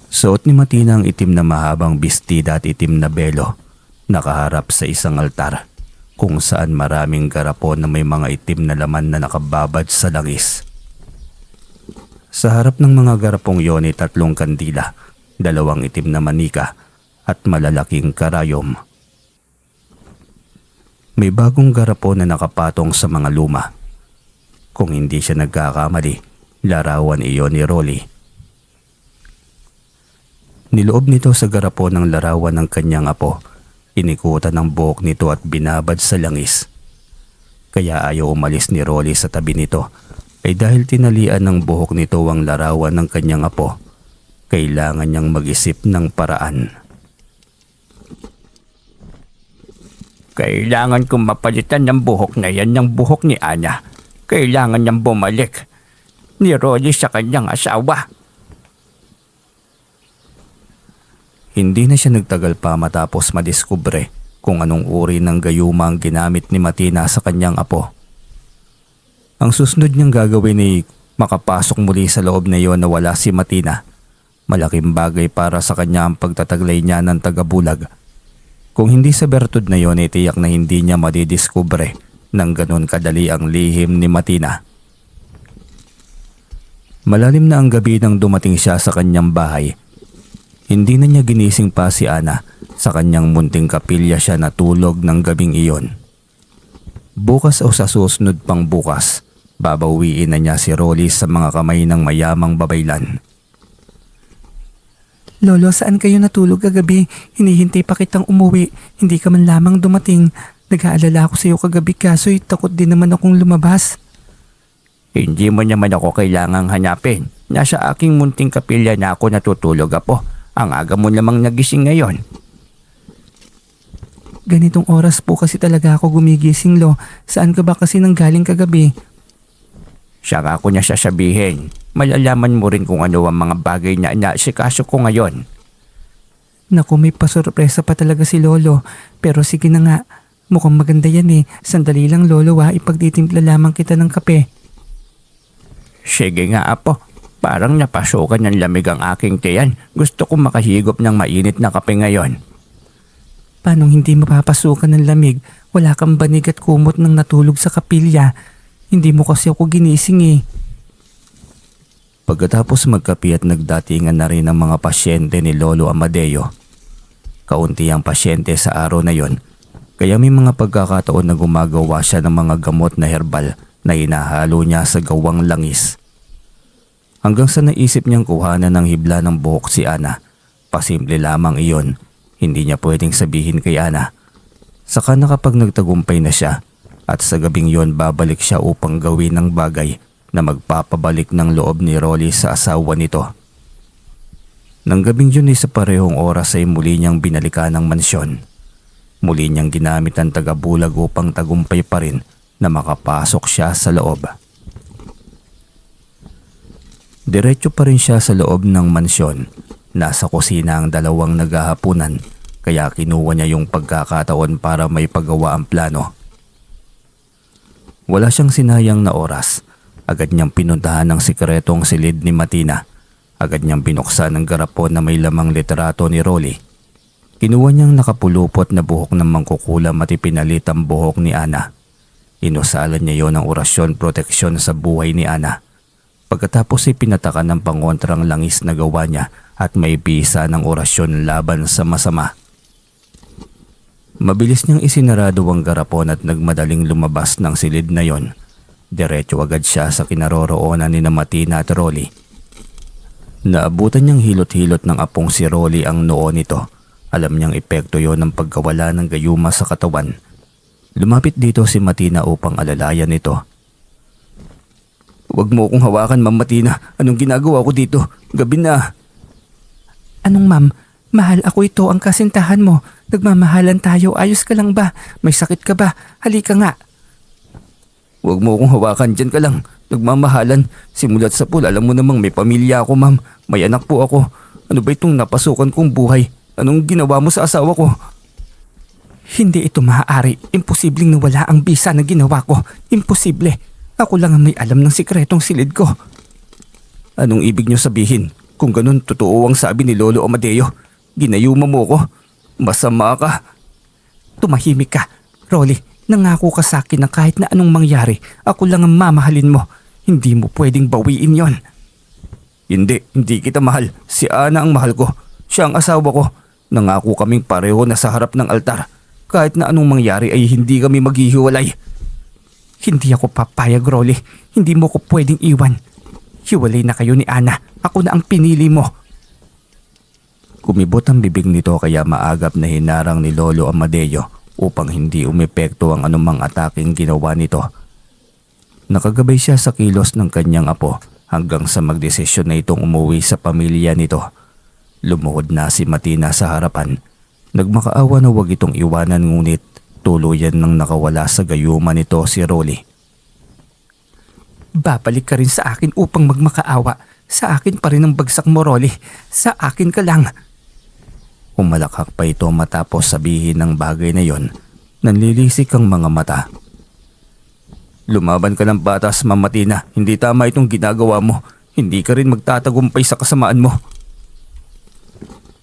Suot ni Matina ang itim na mahabang bestida at itim na belo, nakaharap sa isang altar kung saan maraming garapon na may mga itim na laman na nakababad sa langis. Sa harap ng mga garapong yon ay 3 kandila, 2 itim na manika at malalaking karayom. May bagong garapon na nakapatong sa mga luma. Kung hindi siya nagkakamali, larawan iyon ni Rolly. Niloob nito sa garapon ng larawan ng kanyang apo. Inikutan ng buhok nito at binabad sa langis. Kaya ayaw umalis ni Rolly sa tabi nito ay dahil tinalian ng buhok nito ang larawan ng kanyang apo. Kailangan niyang mag-isip ng paraan. Kailangan kong mapalitan ng buhok na yan ng buhok ni Ana. Kailangan niyang bumalik ni Rolly sa kanyang asawa. Hindi na siya nagtagal pa matapos madiskubre kung anong uri ng gayuma ang ginamit ni Matina sa kanyang apo. Ang susunod niyang gagawin ay makapasok muli sa loob na iyon na wala si Matina. Malaking bagay para sa kanya ang pagtataglay niya ng tagabulag. Kung hindi sa bertud na iyon ay tiyak na hindi niya madidiskubre nang ganun kadali ang lihim ni Matina. Malalim na ang gabi nang dumating siya sa kanyang bahay. Hindi na niya ginising pa si Ana. Sa kanyang munting kapilya siya natulog ng gabing iyon. Bukas o sa susunod pang bukas, babawiin na niya si Rolly sa mga kamay ng mayamang babaylan. Lolo, saan kayo natulog kagabi? Hinihintay pa kitang umuwi. Hindi ka man lamang dumating. Nag-aalala ako sa iyo kagabi kaso'y takot din naman akong lumabas. Hindi mo naman ako kailangang hanapin. Nasa aking munting kapilya na ako natutulog, apo. Ang aga mo namang nagising ngayon. Ganitong oras po kasi talaga ako gumigising, Lo. Saan ka ba kasi nanggaling kagabi? Saka ako niya sasabihin. Malalaman mo rin kung ano ang mga bagay na inaasikaso ko ngayon. Naku, may pasurpresa pa talaga si Lolo. Pero sige na nga. Mukhang maganda yan eh. Sandali lang, Lolo, ipagtitimpla lamang kita ng kape. Sige nga, apo. Parang napasukan ng lamig ang aking tiyan. Gusto kong makahigop ng mainit na kape ngayon. Paano hindi mapapasukan ng lamig? Wala kang banig at kumot nang natulog sa kapilya. Hindi mo kasi ako ginising eh. Pagkatapos magkape at nagdatingan na rin ang mga pasyente ni Lolo Amadeo. Kaunti ang pasyente sa araw na yon, kaya may mga pagkakataon na gumagawa siya ng mga gamot na herbal na inahalo niya sa gawang langis. Hanggang sa naisip niyang kuhanan ng hibla ng buhok si Ana. Pasimple lamang iyon, hindi niya pwedeng sabihin kay Ana. Saka na kapag nagtagumpay na siya at sa gabing yon babalik siya upang gawin ng bagay na magpapabalik ng loob ni Rolly sa asawa nito. Nang gabing yun ay sa parehong oras ay muli niyang binalikan ang mansyon. Muli niyang ginamit ang tagabulag upang tagumpay pa rin na makapasok siya sa loob. Diretso pa rin siya sa loob ng mansyon. Nasa kusina ang 2 naghahapunan kaya kinuha niya yung pagkakataon para may pagawa ang plano. Wala siyang sinayang na oras. Agad niyang pinuntahan ang sikretong silid ni Matina. Agad niyang binuksan ang garapon na may lamang litrato ni Rolly. Kinuha niyang nakapulupot na buhok ng mangkukulam at ipinalit ang buhok ni Ana. Inusalan niya yon ng orasyon proteksyon sa buhay ni Ana. Pagkatapos ay pinatakan ng pangontrang langis na gawa niya at may bisa ng orasyon laban sa masama. Mabilis niyang isinarado ang garapon at nagmadaling lumabas ng silid na yon. Diretso agad siya sa kinaroroonan ni Matina at Rolly. Naabutan niyang hilot-hilot ng apong si Rolly ang noo nito. Alam niyang epekto yon ng pagkawala ng gayuma sa katawan. Lumapit dito si Matina upang alalayan ito. Huwag mo akong hawakan, Ma'am Matina. Anong ginagawa ko dito? Gabi na. Anong ma'am? Mahal ako ito ang kasintahan mo. Nagmamahalan tayo. Ayos ka lang ba? May sakit ka ba? Halika nga. Huwag mo akong hawakan. Diyan ka lang. Nagmamahalan. Simulat sa pool, alam mo namang may pamilya ako, ma'am. May anak po ako. Ano ba itong napasukan kong buhay? Anong ginawa mo sa asawa ko? Hindi ito maaari. Imposibleng nawala ang bisa na ginawa ko. Imposible. Ako lang ang may alam ng sikretong silid ko. Anong ibig niyo sabihin? Kung ganun, totoo ang sabi ni Lolo Amadeo. Ginayuma mo ko. Masama ka. Tumahimik ka. Rolly, nangako ka sa akin na kahit na anong mangyari, ako lang ang mamahalin mo. Hindi mo pwedeng bawiin yon. Hindi kita mahal. Si Ana ang mahal ko. Siya ang asawa ko. Nangako kaming pareho na sa harap ng altar. Kahit na anong mangyari ay hindi kami maghihiwalay. Hindi ako papayag, Rolly. Hindi mo ko pwedeng iwan. Hiwalay na kayo ni Ana. Ako na ang pinili mo. Kumibot ang bibig nito kaya maagap na hinarang ni Lolo Amadeo upang hindi umepekto ang anumang ataking ginawa nito. Nakagabay siya sa kilos ng kanyang apo hanggang sa magdesisyon na itong umuwi sa pamilya nito. Lumuhod na si Matina sa harapan. Nagmakaawa na huwag itong iwanan ngunit tuluyan nang nakawala sa gayuma nito si Rolly. Babalik ka rin sa akin upang magmakaawa. Sa akin pa rin ang bagsak mo, Rolly. Sa akin ka lang. Umalakhak pa ito matapos sabihin ng bagay na yon. Nanlilisik ang mga mata. Lumaban ka ng batas, Ma'am Matina. Hindi tama itong ginagawa mo. Hindi ka rin magtatagumpay sa kasamaan mo.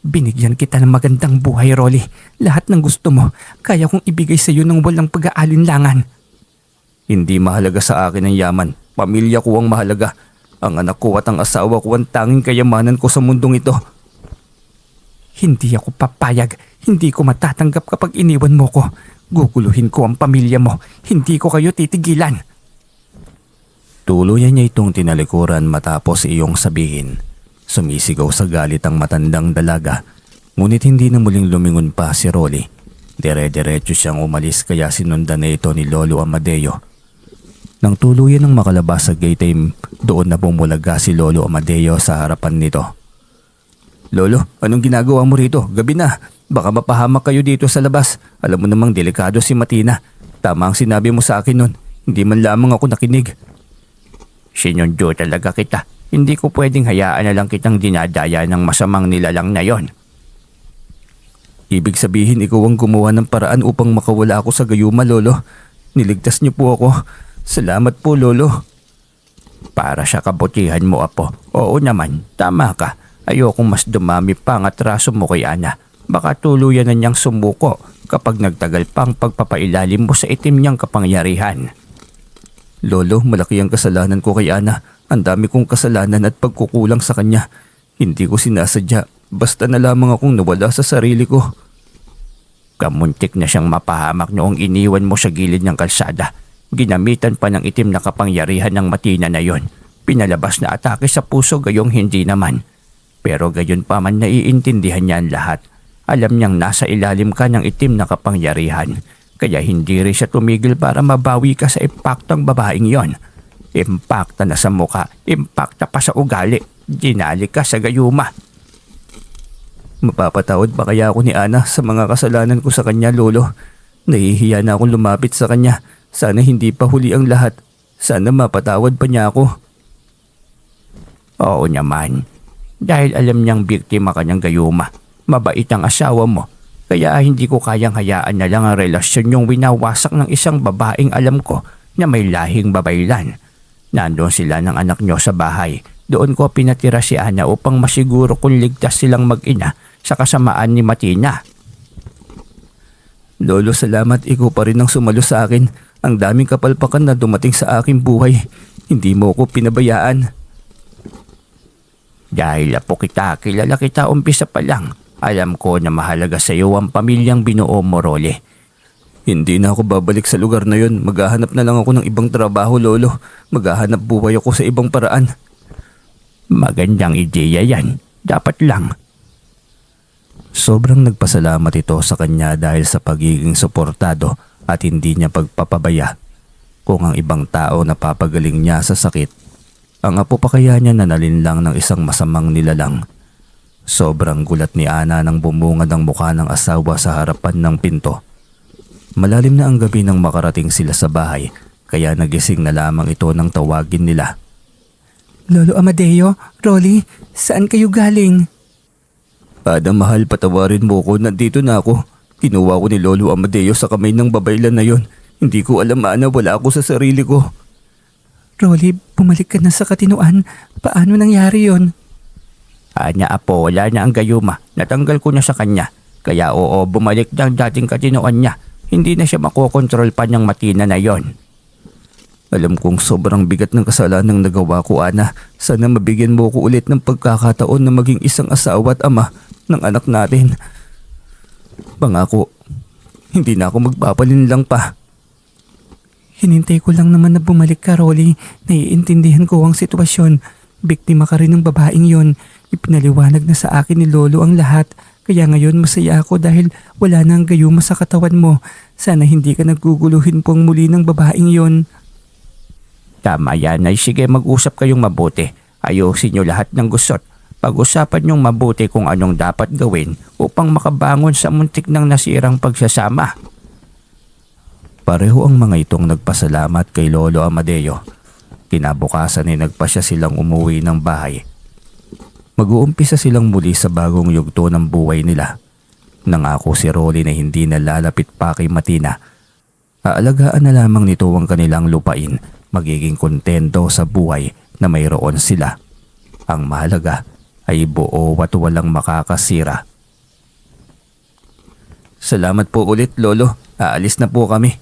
Binigyan kita ng magandang buhay, Rolly. Lahat ng gusto mo, kaya kong ibigay sa iyo ng walang pag-aalinlangan. Hindi mahalaga sa akin ang yaman. Pamilya ko ang mahalaga. Ang anak ko at ang asawa ko ang tanging kayamanan ko sa mundong ito. Hindi ako papayag. Hindi ko matatanggap kapag iniwan mo ko. Guguluhin ko ang pamilya mo. Hindi ko kayo titigilan. Tuluyan niya itong tinalikuran matapos iyong sabihin. Sumisigaw sa galit ang matandang dalaga. Ngunit hindi na muling lumingon pa si Rolly. Dire-diretso siyang umalis kaya sinundan na ito ni Lolo Amadeo. Nang tuluyan ng makalabas sa gate ay doon na bumulaga si Lolo Amadeo sa harapan nito. Lolo, anong ginagawa mo rito? Gabi na. Baka mapahamak kayo dito sa labas. Alam mo namang delikado si Matina. Tama ang sinabi mo sa akin nun. Hindi man lamang ako nakinig. Sinundo talaga kita. Hindi ko pwedeng hayaan na lang kitang dinadaya ng masamang nilalang na yon. Ibig sabihin ikaw ang gumawa ng paraan upang makawala ako sa gayuma, Lolo. Niligtas niyo po ako. Salamat po, Lolo. Para sa kabutihan mo, Apo. Oo naman, tama ka. Ayokong mas dumami pa ang atraso mo kay Ana. Baka tuluyan na niyang sumuko kapag nagtagal pa ang pagpapailalim mo sa itim niyang kapangyarihan. Lolo, malaki ang kasalanan ko kay Ana. Ang dami kong kasalanan at pagkukulang sa kanya. Hindi ko sinasadya. Basta na lamang akong nawala sa sarili ko. Kamuntik na siyang mapahamak noong iniwan mo sa gilid ng kalsada. Ginamitan pa ng itim na kapangyarihan ng Matina na yon. Pinalabas na atake sa puso gayong hindi naman. Pero gayon pa man naiintindihan niya ang lahat. Alam niyang nasa ilalim ka ng itim na kapangyarihan. Kaya hindi rin siya tumigil para mabawi ka sa impaktong babaeng yon. Impakta na sa muka, impakta pa sa ugali. Dinali ka sa gayuma. Mapapatawad ba kaya ako ni Ana sa mga kasalanan ko sa kanya, Lolo? Nahihiya na akong lumapit sa kanya. Sana hindi pa huli ang lahat. Sana mapatawad pa niya ako. Oo naman. Dahil alam niyang biktima ka ng gayuma. Mabait ang asawa mo. Kaya hindi ko kayang hayaan na lang ang relasyon yung winawasak ng isang babaeng alam ko na may lahing babaylan. Nandoon sila ng anak niyo sa bahay. Doon ko pinatira si Ana upang masiguro kung ligtas silang mag-ina sa kasamaan ni Matina. Lolo, salamat. Ikaw pa rin ang sumalo sa akin. Ang daming kapalpakan na dumating sa aking buhay. Hindi mo ko pinabayaan. Dahil apo kita, kilala kita umpisa pa lang. Alam ko na mahalaga sa iyo ang pamilyang binuo mo, Rolly. Hindi na ako babalik sa lugar na yon. Maghahanap na lang ako ng ibang trabaho, Lolo. Maghahanap buhay ako sa ibang paraan. Magandang ideya yan. Dapat lang. Sobrang nagpasalamat ito sa kanya dahil sa pagiging suportado at hindi niya pagpapabaya. Kung ang ibang tao napapagaling niya sa sakit, ang apo pa kaya niya nanalinlang ng isang masamang nilalang. Sobrang gulat ni Ana nang bumungad ang mukha ng asawa sa harapan ng pinto. Malalim na ang gabi nang makarating sila sa bahay, kaya nagising na lamang ito nang tawagin nila. Lolo Amadeo, Rolly, saan kayo galing? Ada, mahal, patawarin mo ko. Nandito na ako. Kinuha ko ni Lolo Amadeo sa kamay ng babaylan na yon. Hindi ko alam, Ana, wala ako sa sarili ko. Rolly, bumalik ka na sa Katinuan. Paano nangyari yon? Anya apo, wala na ang gayuma. Natanggal ko na sa kanya. Kaya oo, bumalik na ang dating katinoan niya. Hindi na siya makokontrol pa niyang Matina na yon. Alam kong sobrang bigat ng kasalanang nagawa ko, Ana. Sana mabigyan mo ko ulit ng pagkakataon na maging isang asawa at ama ng anak natin. Pangako, hindi na ako magpapalinlang pa. Hinintay ko lang naman na bumalik ka, Rolly. Naiintindihan ko ang sitwasyon. Biktima ka rin ng babaeng yon. Ipinaliwanag na sa akin ni Lolo ang lahat. Kaya ngayon masaya ako dahil wala na ang gayuma sa katawan mo. Sana hindi ka naguguluhin pong muli ng babaeng yon. Tama yan ay sige, mag-usap kayong mabuti. Ayusin niyo lahat ng gusot. Pag-usapan niyong mabuti kung anong dapat gawin upang makabangon sa muntik ng nasirang pagsasama. Pareho ang mga itong nagpasalamat kay Lolo Amadeo. Kinabukasan ay nagpasya silang umuwi ng bahay. Mag-uumpisa silang muli sa bagong yugto ng buhay nila. Nangako si Rolly na hindi na lalapit pa kay Matina. Aalagaan na lamang nito ang kanilang lupain. Magiging kontento sa buhay na mayroon sila. Ang mahalaga ay buo at walang makakasira. Salamat po ulit, Lolo. Aalis na po kami.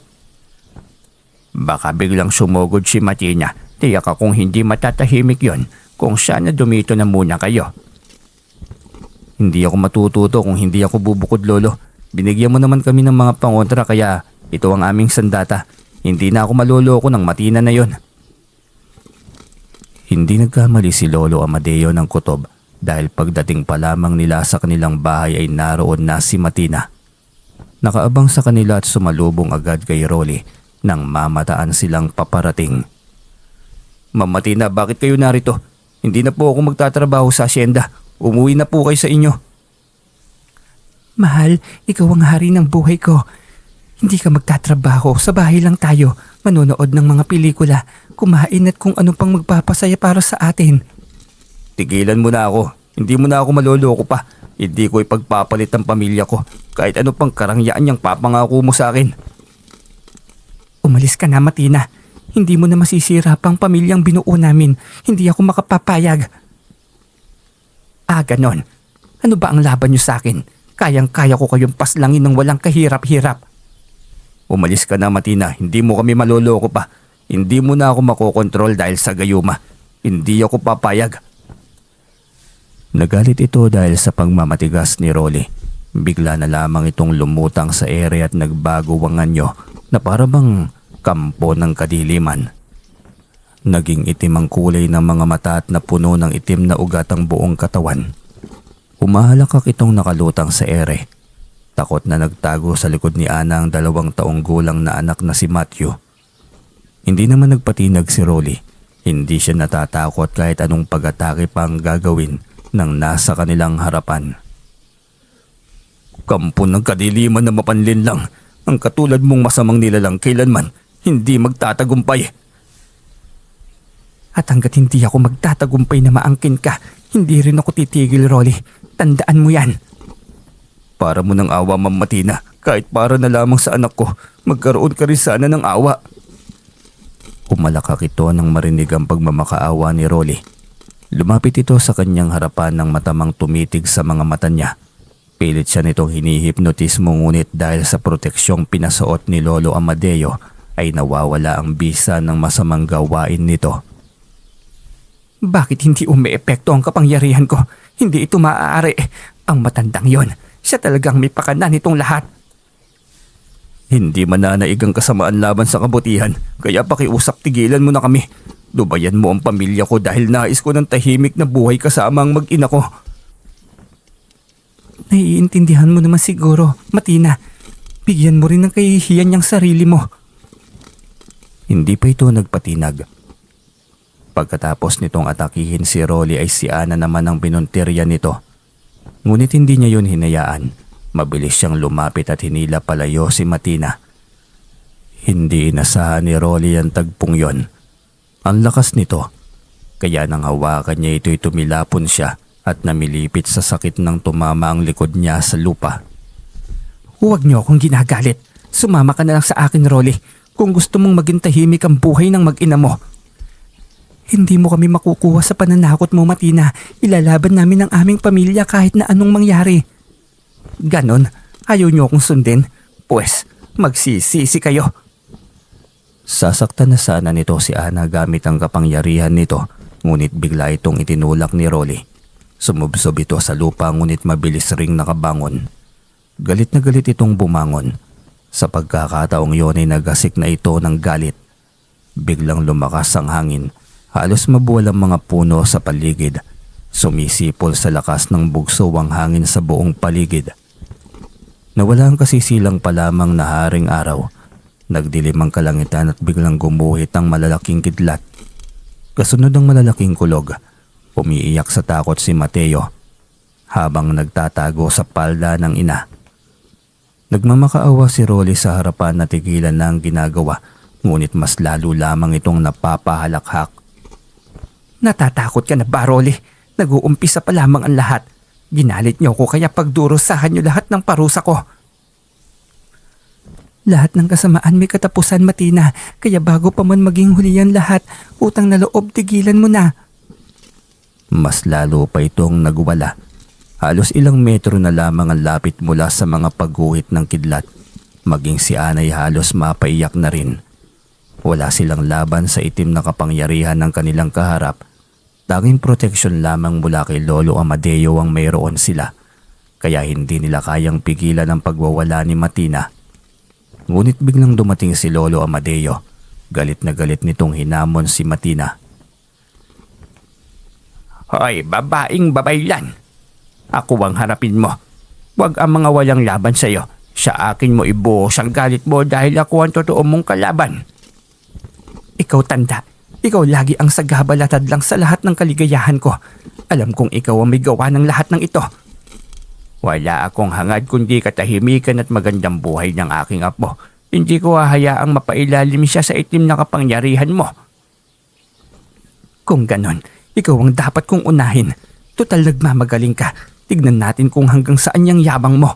Baka biglang sumugod si Matina. Tiyak akong hindi matatahimik yon kung sana dumito na muna kayo. Hindi ako matututo kung hindi ako bubukod, Lolo. Binigyan mo naman kami ng mga pangontra kaya ito ang aming sandata. Hindi na ako maloloko ng Matina na yon. Hindi nagkamali si Lolo Amadeo ng kutob dahil pagdating pa lamang nila sa kanilang bahay ay naroon na si Matina. Nakaabang sa kanila at sumalubong agad kay Rolly nang mamataan silang paparating. Ma'am Matina, bakit kayo narito? Hindi na po ako magtatrabaho sa asyenda. Umuwi na po kayo sa inyo. Mahal, ikaw ang hari ng buhay ko. Hindi ka magtatrabaho. Sa bahay lang tayo. Manonood ng mga pelikula. Kumain at kung ano pang magpapasaya para sa atin. Tigilan mo na ako. Hindi mo na ako maloloko pa. Hindi ko ipagpapalit ang pamilya ko. Kahit ano pang karangyaan niyang papangako mo sa akin. Umalis ka na, Matina. Hindi mo na masisira pang pamilyang binuo namin. Hindi ako makapapayag. Ganon. Ano ba ang laban niyo sa akin? Kayang-kaya ko kayong paslangin ng walang kahirap-hirap. Umalis ka na, Matina. Hindi mo kami maloloko pa. Hindi mo na ako makokontrol dahil sa gayuma. Hindi ako papayag. Nagalit ito dahil sa pagmamatigas ni Rolly. Bigla na lamang itong lumutang sa ere at nagbago ang anyo na parabang kampo ng kadiliman. Naging itim ang kulay ng mga mata at napuno ng itim na ugat ang buong katawan. Humahalakak itong nakalutang sa ere. Takot na nagtago sa likod ni Ana ang 2 taong gulang na anak na si Matthew. Hindi naman nagpatinag si Rolly. Hindi siya natatakot kahit anong pag-atake pa ang gagawin nang nasa kanilang harapan. Kampo ng kadiliman na mapanlin lang. Ang katulad mong masamang nilalang kailanman hindi magtatagumpay. At hanggat hindi ako magtatagumpay na maangkin ka, hindi rin ako titigil, Rolly. Tandaan mo yan. Para mo ng awa, Ma'am Matina. Kahit para na lamang sa anak ko, magkaroon ka rin sana ng awa. Umalakak ito nang marinig ang pagmamakaawa ni Rolly. Lumapit ito sa kanyang harapan ng matamang tumitig sa mga mata niya. Pilit siya nitong hinihipnotismo ngunit dahil sa proteksyong pinasuot ni Lolo Amadeo ay nawawala ang bisa ng masamang gawain nito. Bakit hindi umiepekto ang kapangyarihan ko? Hindi ito maaari. Ang matandang yon, siya talagang may pakana nitong lahat. Hindi mananaig ang kasamaan laban sa kabutihan, kaya pakiusap tigilan mo na kami. Dubayan mo ang pamilya ko dahil nais ko ng tahimik na buhay kasama ang mag-ina ko. Naiintindihan mo naman siguro, Matina. Bigyan mo rin ng kahihiyan niyang sarili mo. Hindi pa ito nagpatinag. Pagkatapos nitong atakihin si Rolly ay si Ana naman ang pinuntirya nito. Ngunit hindi niya yun hinayaan. Mabilis siyang lumapit at hinila palayo si Matina. Hindi inasahan ni Rolly ang tagpong yon. Ang lakas nito. Kaya nang hawakan niya ito'y tumilapon siya at namilipit sa sakit ng tumama ang likod niya sa lupa. Huwag niyo akong ginagalit. Sumama ka na lang sa akin, Rolly. Kung gusto mong maging tahimik ang buhay ng mag-ina mo. Hindi mo kami makukuha sa pananakot mo, Matina. Ilalaban namin ang aming pamilya kahit na anong mangyari. Ganon, ayaw niyo akong sundin. Pues, magsisisi kayo. Sasaktan na sana nito si Ana gamit ang kapangyarihan nito, ngunit bigla itong itinulak ni Rolly. Sumubsob ito sa lupa ngunit mabilis ring nakabangon. Galit na galit itong bumangon. Sa pagkakataong yon ay nagasik na ito ng galit. Biglang lumakas ang hangin. Halos mabuwal ang mga puno sa paligid. Sumisipol sa lakas ng bugso ang hangin sa buong paligid. Nawala ang kasisilang pa lamang na haring araw. Nagdilim ang kalangitan at biglang gumuhit ang malalaking kidlat. Kasunod ang malalaking kulog. Umiiyak sa takot si Mateo habang nagtatago sa palda ng ina. Nagmamakaawa si Rolly sa harapan na tigilan na ang ginagawa, ngunit mas lalo lamang itong napapahalakhak. Natatakot ka na ba, Rolly? Nag-uumpisa pa lamang ang lahat. Ginalit niyo ko kaya pagdurusahan niyo lahat ng parusa ko. Lahat ng kasamaan may katapusan, Matina. Kaya bago pa man maging huli yan lahat, utang na loob tigilan mo na. Mas lalo pa itong nagwala. Halos ilang metro na lamang ang lapit mula sa mga pagguhit ng kidlat. Maging si Ana ay halos mapaiyak na rin. Wala silang laban sa itim na kapangyarihan ng kanilang kaharap. Tanging proteksyon lamang mula kay Lolo Amadeo ang mayroon sila. Kaya hindi nila kayang pigilan ang pagwawala ni Matina. Ngunit biglang dumating si Lolo Amadeo. Galit na galit nitong hinamon si Matina. Hoy, babaeng babaylan. Ako ang harapin mo. Huwag ang mga walang laban sa'yo. Sa akin mo ibuhos ang galit mo dahil ako ang totoo mong kalaban. Ikaw tanda. Ikaw lagi ang sagabalatad lang sa lahat ng kaligayahan ko. Alam kong ikaw ang may gawa ng lahat ng ito. Wala akong hangad kundi katahimikan at magandang buhay ng aking apo. Hindi ko hahayaang mapailalim siya sa itim na kapangyarihan mo. Kung ganon, ikaw ang dapat kong unahin. Total nagmamagaling ka. Tignan natin kung hanggang saan yung yabang mo.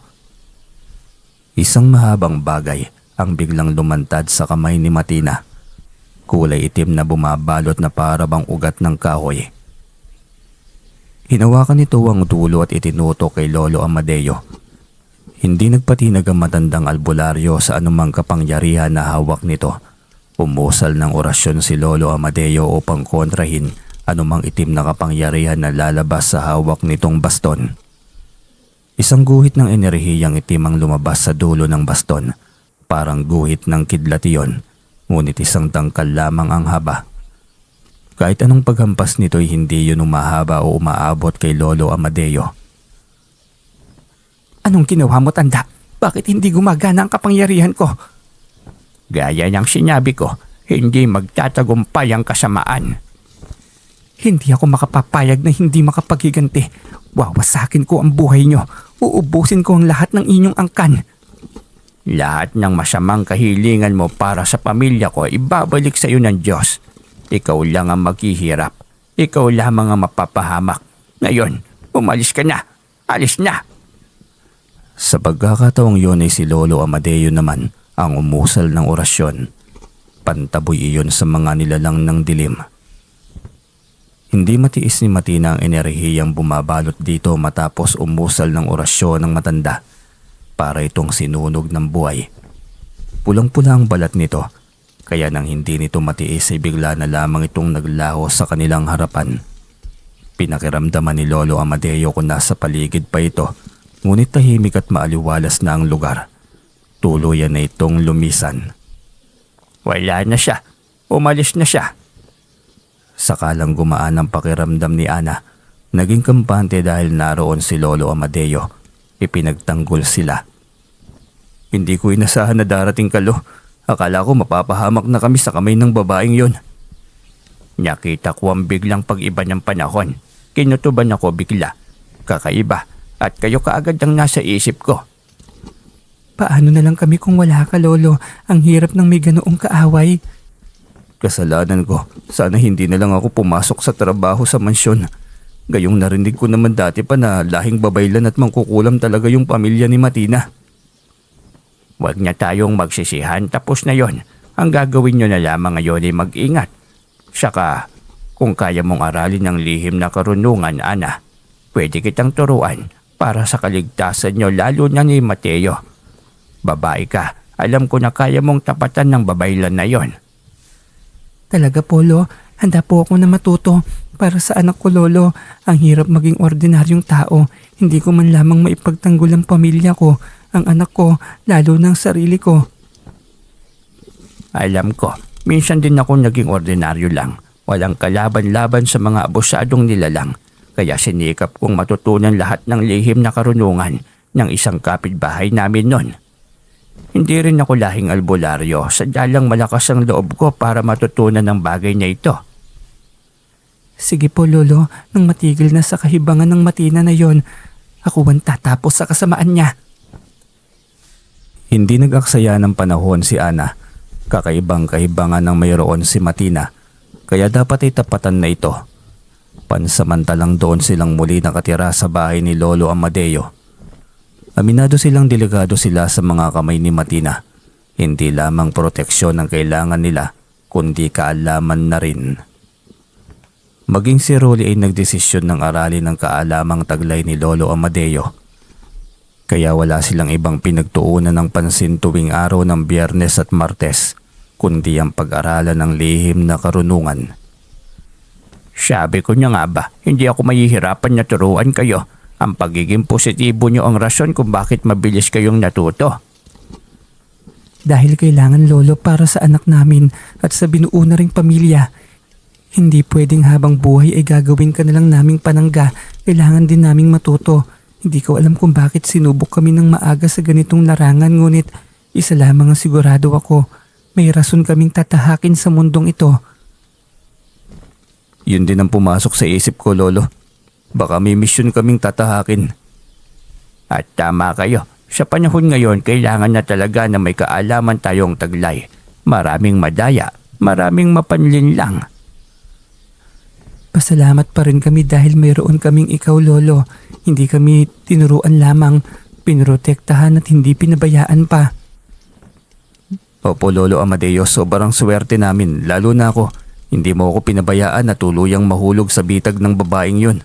Isang mahabang bagay ang biglang lumantad sa kamay ni Matina. Kulay itim na bumabalot na parabang ugat ng kahoy. Hinawakan nito ang dulo at itinutok kay Lolo Amadeo. Hindi nagpatinag ang matandang albularyo sa anumang kapangyarihan na hawak nito. Umusal ng orasyon si Lolo Amadeo upang kontrahin anumang itim na kapangyarihan na lalabas sa hawak nitong baston. Isang guhit ng enerhiyang itim ang lumabas sa dulo ng baston. Parang guhit ng kidlat iyon, ngunit isang tangkal lamang ang haba. Kahit anong paghampas nito'y hindi yun umahaba o umaabot kay Lolo Amadeo. Anong ginawa mo, tanda? Bakit hindi gumagana ang kapangyarihan ko? Gaya ng sinabi ko, hindi magtatagumpay ang kasamaan. Hindi ako makapapayag na hindi makapaghiganti. Wawasakin ko ang buhay nyo. Uubusin ko ang lahat ng inyong angkan. Lahat ng masamang kahilingan mo para sa pamilya ko ibabalik sa iyo ng Diyos. Ikaw lang ang maghihirap. Ikaw lamang ang mapapahamak. Ngayon, umalis ka na. Alis na. Sa pagkakataong yun ay si Lolo Amadeo naman ang umusal ng orasyon. Pantaboy iyon sa mga nilalang ng dilim. Hindi matiis ni Matina ang enerhiyang bumabalot dito matapos umusal ng orasyon ng matanda. Para itong sinunog ng buhay. Pulang-pula ang balat nito, kaya nang hindi nito matiis ay bigla na lamang itong naglaho sa kanilang harapan. Pinakiramdaman ni Lolo Amadeo kung nasa paligid pa ito, ngunit tahimik at maaliwalas na ang lugar. Tuluyan na itong lumisan. Wala na siya. Umalis na siya. Sakalang gumaan ang pakiramdam ni Ana, naging kampante dahil naroon si Lolo Amadeo. Ipinagtanggol sila. Hindi ko inasahan na darating ka, Lo. Akala ko mapapahamak na kami sa kamay ng babaeng yon. Nakita ko ang biglang pag-iba ng panahon. Kinutuban ako bigla. Kakaiba. At kayo kaagad ang nasa isip ko. Paano na lang kami kung wala ka, Lolo? Ang hirap ng may ganoong kaaway. Kasalanan ko. Sana hindi na lang ako pumasok sa trabaho sa mansyon. Gayong narinig ko naman dati pa na lahing babaylan at mangkukulam talaga yung pamilya ni Matina. Huwag na tayong magsisihan, tapos na yon. Ang gagawin nyo na lamang ngayon ay mag-ingat. Saka, Kung kaya mong aralin ng lihim na karunungan, Ana, pwede kitang turuan para sa kaligtasan nyo lalo na ni Mateo. Babae ka, alam ko na kaya mong tapatan ng babaylan na yon. Talaga po, Lo. Handa po ako na matuto. Para sa anak ko, Lolo, ang hirap maging ordinaryong tao. Hindi ko man lamang maipagtanggol ang pamilya ko, ang anak ko, lalo ng sarili ko. Alam ko, minsan din ako naging ordinaryo lang. Walang kalaban-laban sa mga abusadong nilalang. Kaya sinikap kong matutunan lahat ng lihim na karunungan ng isang kapitbahay namin nun. Hindi rin ako lahing albularyo, sadya lang malakas ang loob ko para matutunan ng bagay na ito. Sige po, Lolo, nang matigil na sa kahibangan ng Matina na yon, ako ang tatapos sa kasamaan niya. Hindi nag-aksaya ng panahon si Ana. Kakaibang kahibangan ng mayroon si Matina, kaya dapat ay tapatan na ito. Pansamantalang doon silang muli nakatira sa bahay ni Lolo Amadeo. Aminado silang delikado sila sa mga kamay ni Matina. Hindi lamang proteksyon ang kailangan nila, kundi kaalaman na rin. Maging si Rolly ay nagdesisyon ng aralin ng kaalamang taglay ni Lolo Amadeo. Kaya wala silang ibang pinagtuunan ng pansin tuwing araw ng Biyernes at Martes, kundi ang pag-aralan ng lihim na karunungan. Sabi ko niya nga ba, hindi ako mahihirapan na turuan kayo. Ang pagiging positibo niyo ang rason kung bakit mabilis kayong natuto. Dahil kailangan, Lolo, para sa anak namin at sa binuo na ring pamilya. Hindi pwedeng habang buhay ay gagawin ka na lang naming panangga. Kailangan din naming matuto. Hindi ko alam kung bakit sinubok kami ng maaga sa ganitong larangan, ngunit isa lamang ang sigurado ako. May rason kaming tatahakin sa mundong ito. Yun din ang pumasok sa isip ko, Lolo. Baka may misyon kaming tatahakin. At tama kayo. Sa panahon ngayon, kailangan na talaga na may kaalaman tayong taglay. Maraming madaya, maraming mapanlinlang. Pasalamat pa rin kami dahil mayroon kaming ikaw, Lolo. Hindi kami tinuruan lamang, pinrotektahan at hindi pinabayaan pa. Opo, Lolo Amadeo, sobrang swerte namin, lalo na ako. Hindi mo ako pinabayaan na tuluyang mahulog sa bitag ng babaeng yun.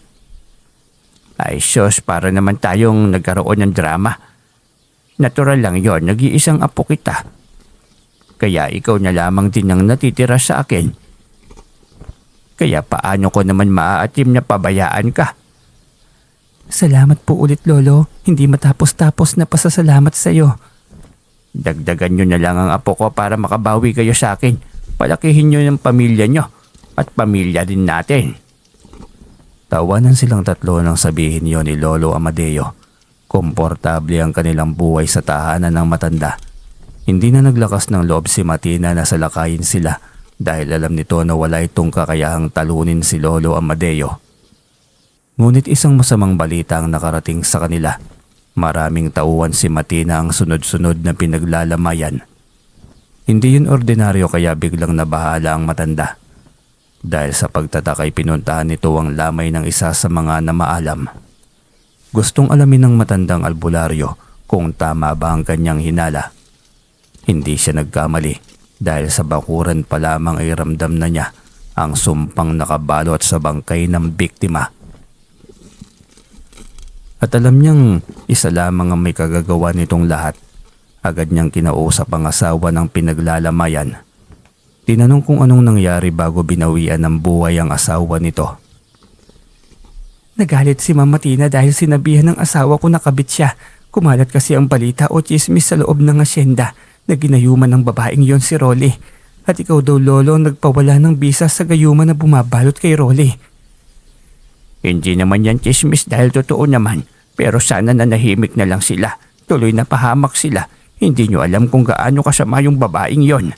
Ay sus, para naman tayong nagkaroon ng drama. Natural lang yon, nag-iisang apo kita. Kaya ikaw na lamang din ang natitira sa akin. Kaya paano ko naman maaatim na pabayaan ka? Salamat po ulit, Lolo. Hindi matapos-tapos na pasasalamat sa iyo. Dagdagan nyo na lang ang apo ko para makabawi kayo sa akin. Palakihin nyo ng pamilya nyo at pamilya din natin. Tawanan silang tatlo nang sabihin yon ni Lolo Amadeo. Komportable ang kanilang buhay sa tahanan ng matanda. Hindi na naglakas ng loob si Matina na salakayin sila dahil alam nito na wala itong kakayahang talunin si Lolo Amadeo. Ngunit isang masamang balita ang nakarating sa kanila. Maraming tauhan si Matina ang sunod-sunod na pinaglalamayan. Hindi yun ordinaryo kaya biglang nabahala ang matanda. Dahil sa pagtataka ay pinuntahan nito ang lamay ng isa sa mga namaalam. Gustong alamin ng matandang albularyo kung tama ba ang kanyang hinala. Hindi siya nagkamali dahil sa bakuran pa lamang ay ramdam na niya ang sumpang nakabalot sa bangkay ng biktima. At alam niyang isa lamang ang may kagagawa nitong lahat. Agad niyang kinausap ang asawa ng pinaglalamayan. Tinanong kung anong nangyari bago binawian ng buhay ang asawa nito. Nagalit si Mama Tina dahil sinabihan ng asawa ko na kabit siya. Kumalat kasi ang balita o chismis sa loob ng asyenda na ginayuman ng babaeng yon si Rolly. At ikaw daw, Lolo, nagpawala ng bisa sa gayuman na bumabalot kay Rolly. Hindi naman yan chismis dahil totoo naman. Pero sana nanahimik na lang sila. Tuloy na pahamak sila. Hindi nyo alam kung gaano kasama yung babaeng yon.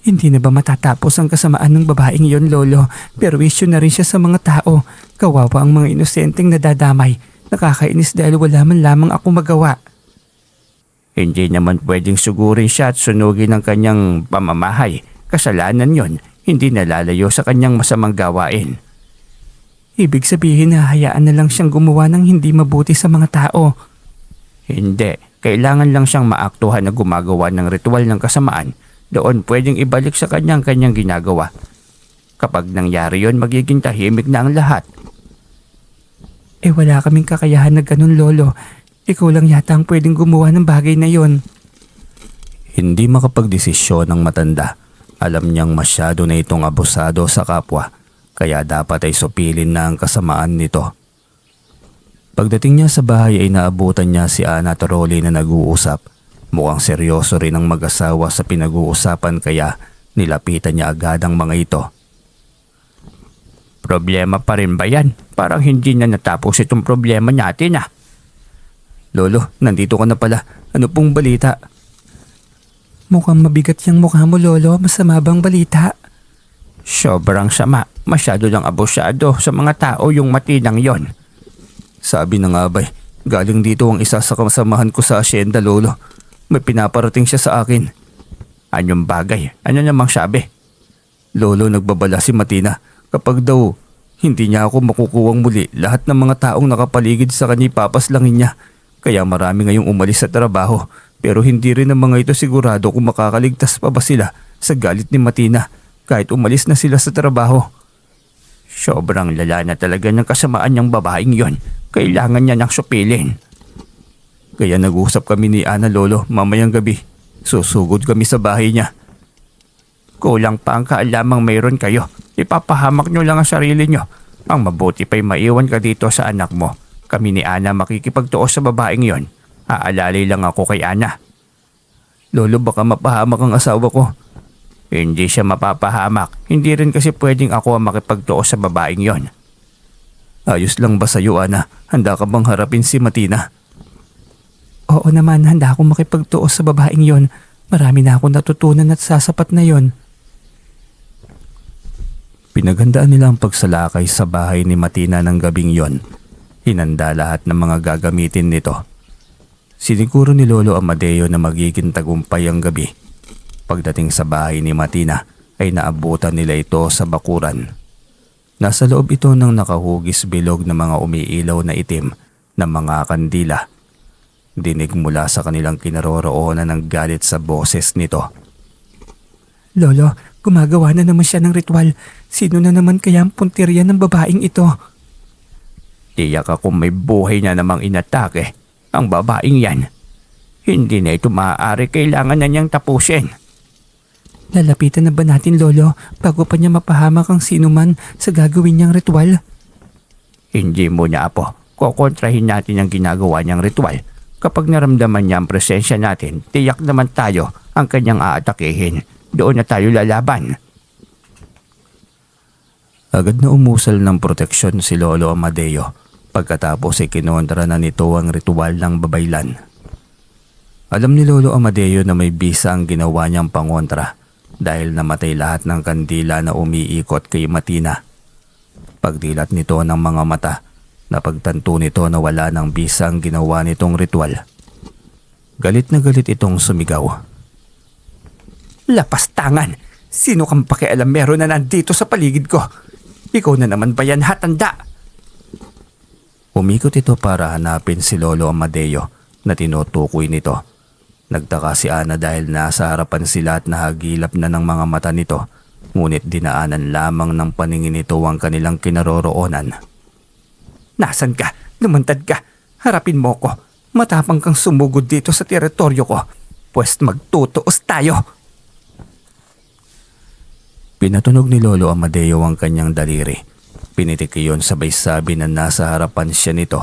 Hindi na ba matatapos ang kasamaan ng babaeng yon, Lolo? Perwisyo na rin siya sa mga tao. Kawawa ang mga inosenteng nadadamay. Nakakainis dahil wala man lamang ako magawa. Hindi naman pwedeng sugurin siya at sunugin ang kanyang pamamahay. Kasalanan yon, hindi nalalayo sa kanyang masamang gawain. Ibig sabihin na hayaan na lang siyang gumawa ng hindi mabuti sa mga tao. Hindi, kailangan lang siyang maaktuhan na gumagawa ng ritual ng kasamaan. Doon pwedeng ibalik sa kanyang ginagawa. Kapag nangyari yon, magiging tahimik na ang lahat. Wala kaming kakayahan na ganun, Lolo. Ikaw lang yata ang pwedeng gumawa ng bagay na yon. Hindi makapagdesisyon ng matanda. Alam niyang masyado na itong abusado sa kapwa, kaya dapat ay supilin na ang kasamaan nito. Pagdating niya sa bahay ay naabutan niya si Ana at Rolly na nag-uusap. Mukhang seryoso rin ang mag-asawa sa pinag-uusapan kaya nilapitan niya agad ang mga ito. Problema pa rin ba yan? Parang hindi na natapos itong problema natin ah. Lolo, nandito ka na pala. Ano pong balita? Mukhang mabigat yung mukha mo, Lolo. Masama bang balita? Sobrang sama. Masyado lang abusado sa mga tao yung matinang yon. Sabi na nga ba'y, galing dito ang isa sa kasamahan ko sa asyenda, Lolo. May pinaparating siya sa akin. Anyong bagay? Ano namang sabi? Lolo, nagbabala si Matina. Kapag daw hindi niya ako makukuwang muli, lahat ng mga taong nakapaligid sa kanya papaslangin niya. Kaya marami ngayong umalis sa trabaho. Pero hindi rin ang mga ito sigurado kung makakaligtas pa ba sila sa galit ni Matina kahit umalis na sila sa trabaho. Sobrang lala na talaga ng kasamaan niyang babaeng yon. Kailangan niya nang supilin. Kaya nag-usap kami ni Ana, Lolo, mamayang gabi. Susugod kami sa bahay niya. Kulang pa ang kaalamang mayroon kayo. Ipapahamak nyo lang ang sarili nyo. Ang mabuti pa'y maiwan ka dito sa anak mo. Kami ni Ana makikipagtuos sa babaeng yon. Aalalay lang ako kay Ana. Lolo, baka mapahamak ang asawa ko. Hindi siya mapapahamak. Hindi rin kasi pwedeng ako ang makipagtuos sa babaeng yon. Ayos lang ba sa'yo, Ana? Handa ka bang harapin si Matina? Oo naman, handa akong makipagtuos sa babaeng yon. Marami na akong natutunan at sasapat na yon. Pinaghandaan nila ang pagsalakay sa bahay ni Matina ng gabing yon. Hinanda lahat ng mga gagamitin nito. Siniguro ni Lolo Amadeo na magiging tagumpay ang gabi. Pagdating sa bahay ni Matina ay naabutan nila ito sa bakuran. Nasa loob ito ng nakahugis bilog na mga umiilaw na itim na mga kandila. Dinig mula sa kanilang kinaroroonan ng galit sa boses nito. Lolo, gumagawa na naman siya ng ritual. Sino na naman kaya ang puntirya ng babaeng ito? Tiyak akong may buhay na namang inatake ang babaeng yan. Hindi na ito maaari, kailangan na niyang tapusin. Lalapitan na ba natin, Lolo, bago pa niya mapahamak ang sino man sa gagawin niyang ritual? Hindi mo na, Apo. Kukontrahin natin ang ginagawa niyang ritual. Kapag naramdaman niya ang presensya natin, tiyak naman tayo ang kanyang aatakihin. Doon na tayo lalaban. Agad na umusal ng proteksyon si Lolo Amadeo. Pagkatapos ay kinontra na nito ang ritual ng babaylan. Alam ni Lolo Amadeo na may bisa ang ginawa niyang pangontra dahil namatay lahat ng kandila na umiikot kay Matina. Pagdilat nito ng mga mata, napagtanto nito na wala ng bisa ang ginawa nitong ritual. Galit na galit itong sumigaw. Lapastangan! Sino kang pakialam meron na nandito sa paligid ko? Ikaw na naman ba yan, hatanda? Umikot ito para hanapin si Lolo Amadeo na tinutukoy nito. Nagtaka si Ana dahil nasa harapan sila at nahagilap na ng mga mata nito, ngunit dinaanan lamang ng paningin nito ang kanilang kinaroroonan. Nasaan ka? Lumantad ka. Harapin mo ko. Matapang kang sumugod dito sa teritoryo ko. Pwes magtutuos tayo. Pinatunog ni Lolo Amadeo ang kanyang daliri. Pinitik iyon sabay sabi na nasa harapan siya nito.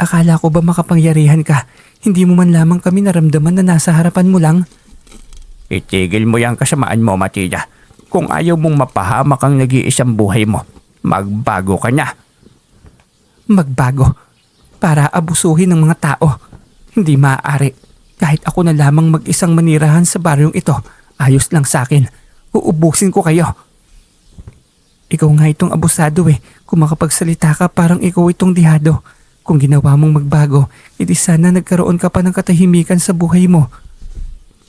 Akala ko ba makapangyarihan ka? Hindi mo man lamang kami naramdaman na nasa harapan mo lang? Itigil mo yung kasamaan mo, Matilda. Kung ayaw mong mapahamak ang nag-iisang buhay mo, magbago ka na. Magbago? Para abusuhin ng mga tao? Hindi maaari. Kahit ako na lamang mag-isang manirahan sa baryong ito, ayos lang sa akin. Uubusin ko kayo. Ikaw nga itong abusado eh. Kung makapagsalita ka parang ikaw itong dihado. Kung ginawa mong magbago, edi sana nagkaroon ka pa ng katahimikan sa buhay mo.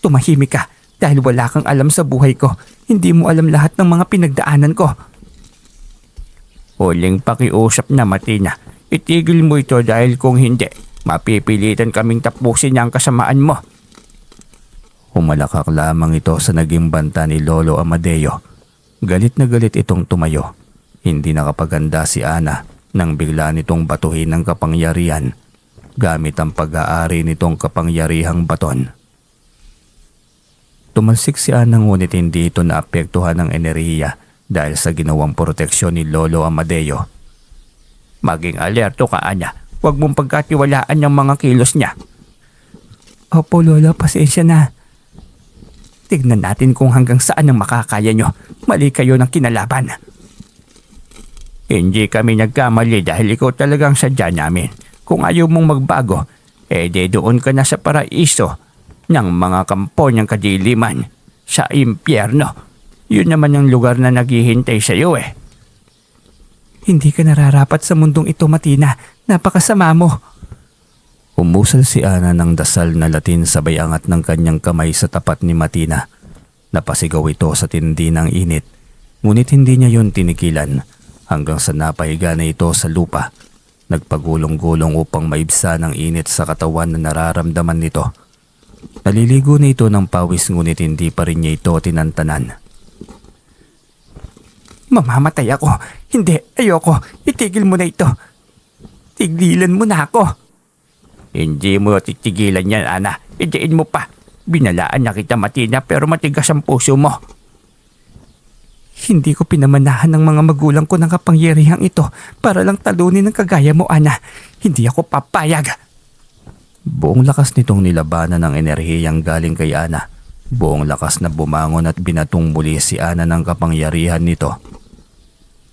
Tumahimik ka dahil wala kang alam sa buhay ko. Hindi mo alam lahat ng mga pinagdaanan ko. Huling pakiusap na, Matina. Itigil mo ito dahil kung hindi, mapipilitan kaming tapusin ang kasamaan mo. Humalakak lamang ito sa naging banta ni Lolo Amadeo. Galit na galit itong tumayo. Hindi nakapaganda si Ana nang bigla nitong batuhin ng kapangyarihan gamit ang pag-aari nitong kapangyarihang baton. Tumalsik si Ana ngunit hindi ito naapektuhan ng enerhiya dahil sa ginawang proteksyon ni Lolo Amadeo. Maging alerto ka, Ana. Huwag mong pagkatiwalaan yung mga kilos niya. Opo Lolo, pasensya na. Tignan natin kung hanggang saan ang makakaya nyo. Mali kayo ng kinalaban. Hindi kami nagkamali dahil ikaw talagang sadya namin. Kung ayaw mong magbago, doon ka na sa paraiso ng mga kampo ng kadiliman, sa impyerno. Yun naman ang lugar na naghihintay sa iyo Hindi ka nararapat sa mundong ito, Matina. Napakasama mo. Umusal si Ana ng dasal na Latin sabay angat ng kanyang kamay sa tapat ni Matina. Napasigaw ito sa tindi ng init, ngunit hindi niya yun tinikilan hanggang sa napahiga na ito sa lupa. Nagpagulong-gulong upang maibsa ng init sa katawan na nararamdaman nito. Naliligo na ito ng pawis ngunit hindi pa rin niya ito tinantanan. Mamamatay ako. Hindi, ayoko. Itigil mo na ito. Tigilan mo na ako. Hindi mo titigilan yan, Ana. Idiin mo pa. Binalaan na kita, Matina, pero matigas ang puso mo. Hindi ko pinamanahan ng mga magulang ko ng kapangyarihang ito para lang talunin ng kagaya mo, Ana. Hindi ako papayag. Buong lakas nitong nilabanan ng enerhiyang galing kay Ana. Buong lakas na bumangon at binatong muli si Ana ng kapangyarihan nito.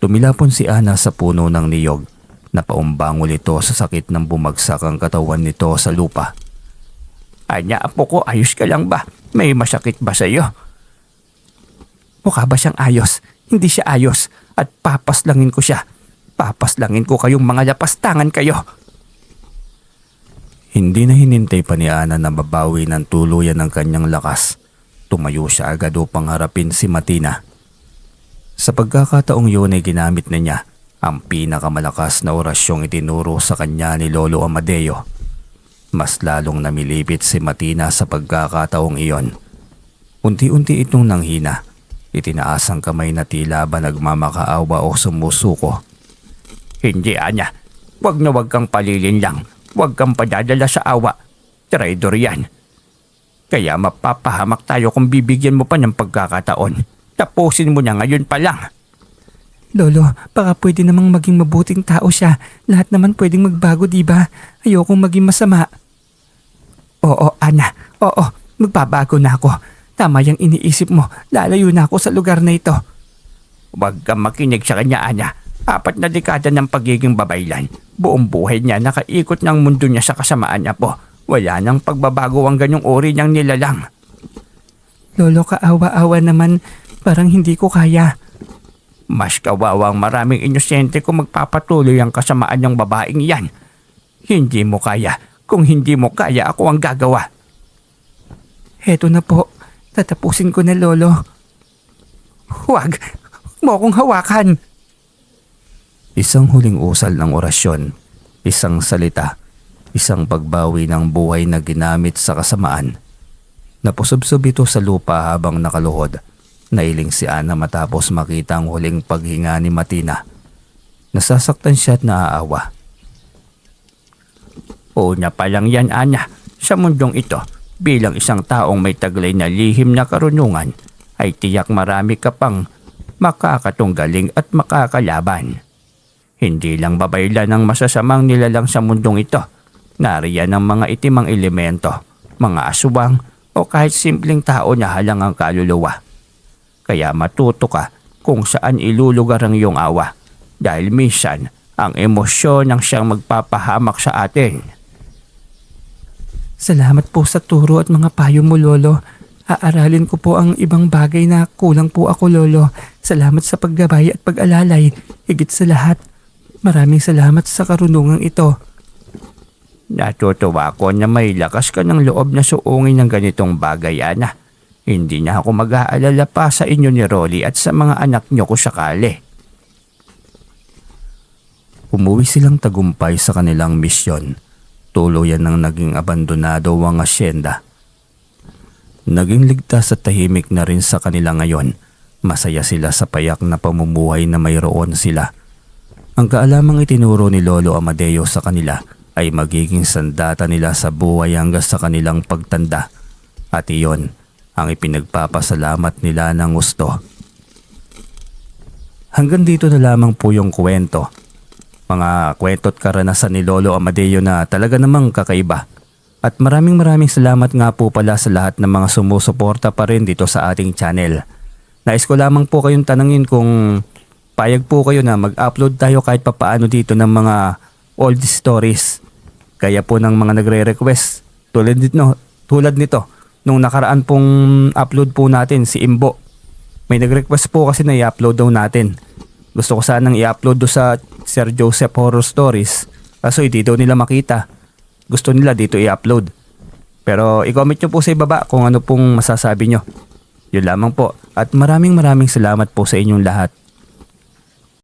Tumilapon si Ana sa puno ng niyog. Napaumbangol ito sa sakit ng bumagsak ang katawan nito sa lupa. Anya, apo ko, ayos ka lang ba? May masakit ba sa'yo? Mukha ba siyang ayos? Hindi siya ayos. At papaslangin ko siya. Papaslangin ko kayong mga lapastangan kayo. Hindi na hinintay pa ni Ana na babawi ng tuluyan ng kanyang lakas. Tumayo siya agad upang harapin si Matina. Sa pagkakataong yun ay ginamit na niya ang pinakamalakas na orasyong itinuro sa kanya ni Lolo Amadeo. Mas lalong namilipit si Matina sa pagkakataong iyon. Unti-unti itong nanghina. Itinaas ang kamay na tila ba nagmamakaawa o sumusuko. Hindi, Ana. Huwag na huwag kang palilin lang. Huwag kang padadala sa awa. Traidor yan. Kaya mapapahamak tayo kung bibigyan mo pa ng pagkakataon. Tapusin mo na ngayon pa lang. Lolo, baka pwede namang maging mabuting tao siya. Lahat naman pwedeng magbago, diba? Ayokong maging masama. Oo, Ana. Oo, magbabago na ako. Tama yung iniisip mo. Lalayo na ako sa lugar na ito. Huwag kang makinig sa kanya, Ana. 4 na dekada ng pagiging babaylan. Buong buhay niya nakaikot ng mundo niya sa kasamaan niya po. Wala nang pagbabago ang ganyong uri niyang nilalang. Lolo, kaawa-awa naman. Parang hindi ko kaya. Mas kawawang maraming inosente kung magpapatuloy ang kasamaan ng babaeng yan. Hindi mo kaya. Kung hindi mo kaya, ako ang gagawa. Heto na po. Tatapusin ko na, Lolo. Huwag mo akong hawakan. Isang huling usal ng orasyon, isang salita, isang pagbawi ng buhay na ginamit sa kasamaan. Napusubsob ito sa lupa habang nakaluhod. Nailing si Ana matapos makita ang huling paghinga ni Matina. Nasasaktan siya at naaawa. Una pa lang yan, Ana. Sa mundong ito, bilang isang taong may taglay na lihim na karunungan, ay tiyak marami ka pang makakatunggaling at makakalaban. Hindi lang babaylan ng masasamang nilalang sa mundong ito. Nariyan ang mga itimang elemento, mga aswang o kahit simpleng tao na halang ang kaluluwa. Kaya matuto ka kung saan ilulugar ang iyong awa dahil minsan ang emosyon ang siyang magpapahamak sa atin. Salamat po sa turo at mga payo mo, Lolo. Aaralin ko po ang ibang bagay na kulang po ako, Lolo. Salamat sa paggabay at pag-alalay. Higit sa lahat, maraming salamat sa karunungang ito. Natutuwa ko na may lakas ka ng loob na suungin ng ganitong bagay, Ana. Hindi na ako mag-aalala pa sa inyo ni Rolly at sa mga anak niyo kung sakali. Umuwi silang tagumpay sa kanilang misyon. Tuluyan ng naging abandonado ang asyenda. naging ligtas at tahimik na rin sa kanila ngayon. Masaya sila sa payak na pamumuhay na mayroon sila. Ang kaalamang itinuro ni Lolo Amadeo sa kanila ay magiging sandata nila sa buhay hanggang sa kanilang pagtanda. At iyon ang ipinagpapasalamat nila ng gusto. Hanggang dito na lamang po yung kwento. Mga kwento at karanasan ni Lolo Amadeo na talaga namang kakaiba. At maraming salamat nga po pala sa lahat ng mga sumusuporta pa rin dito sa ating channel. Nais ko lamang po kayong tanungin kung payag po kayo na mag-upload tayo kahit papaano dito ng mga old stories. Kaya po ng mga nagre-request tulad nito nung nakaraan pong upload po natin si Imbo. May nag-request po kasi na i-upload daw natin. Gusto ko sanang i-upload do sa Sir Joseph Horror Stories. Kaso hindi daw nila makita. Gusto nila dito i-upload. Pero i-comment nyo po sa ibaba kung ano pong masasabi nyo. Yun lamang po. At maraming salamat po sa inyong lahat.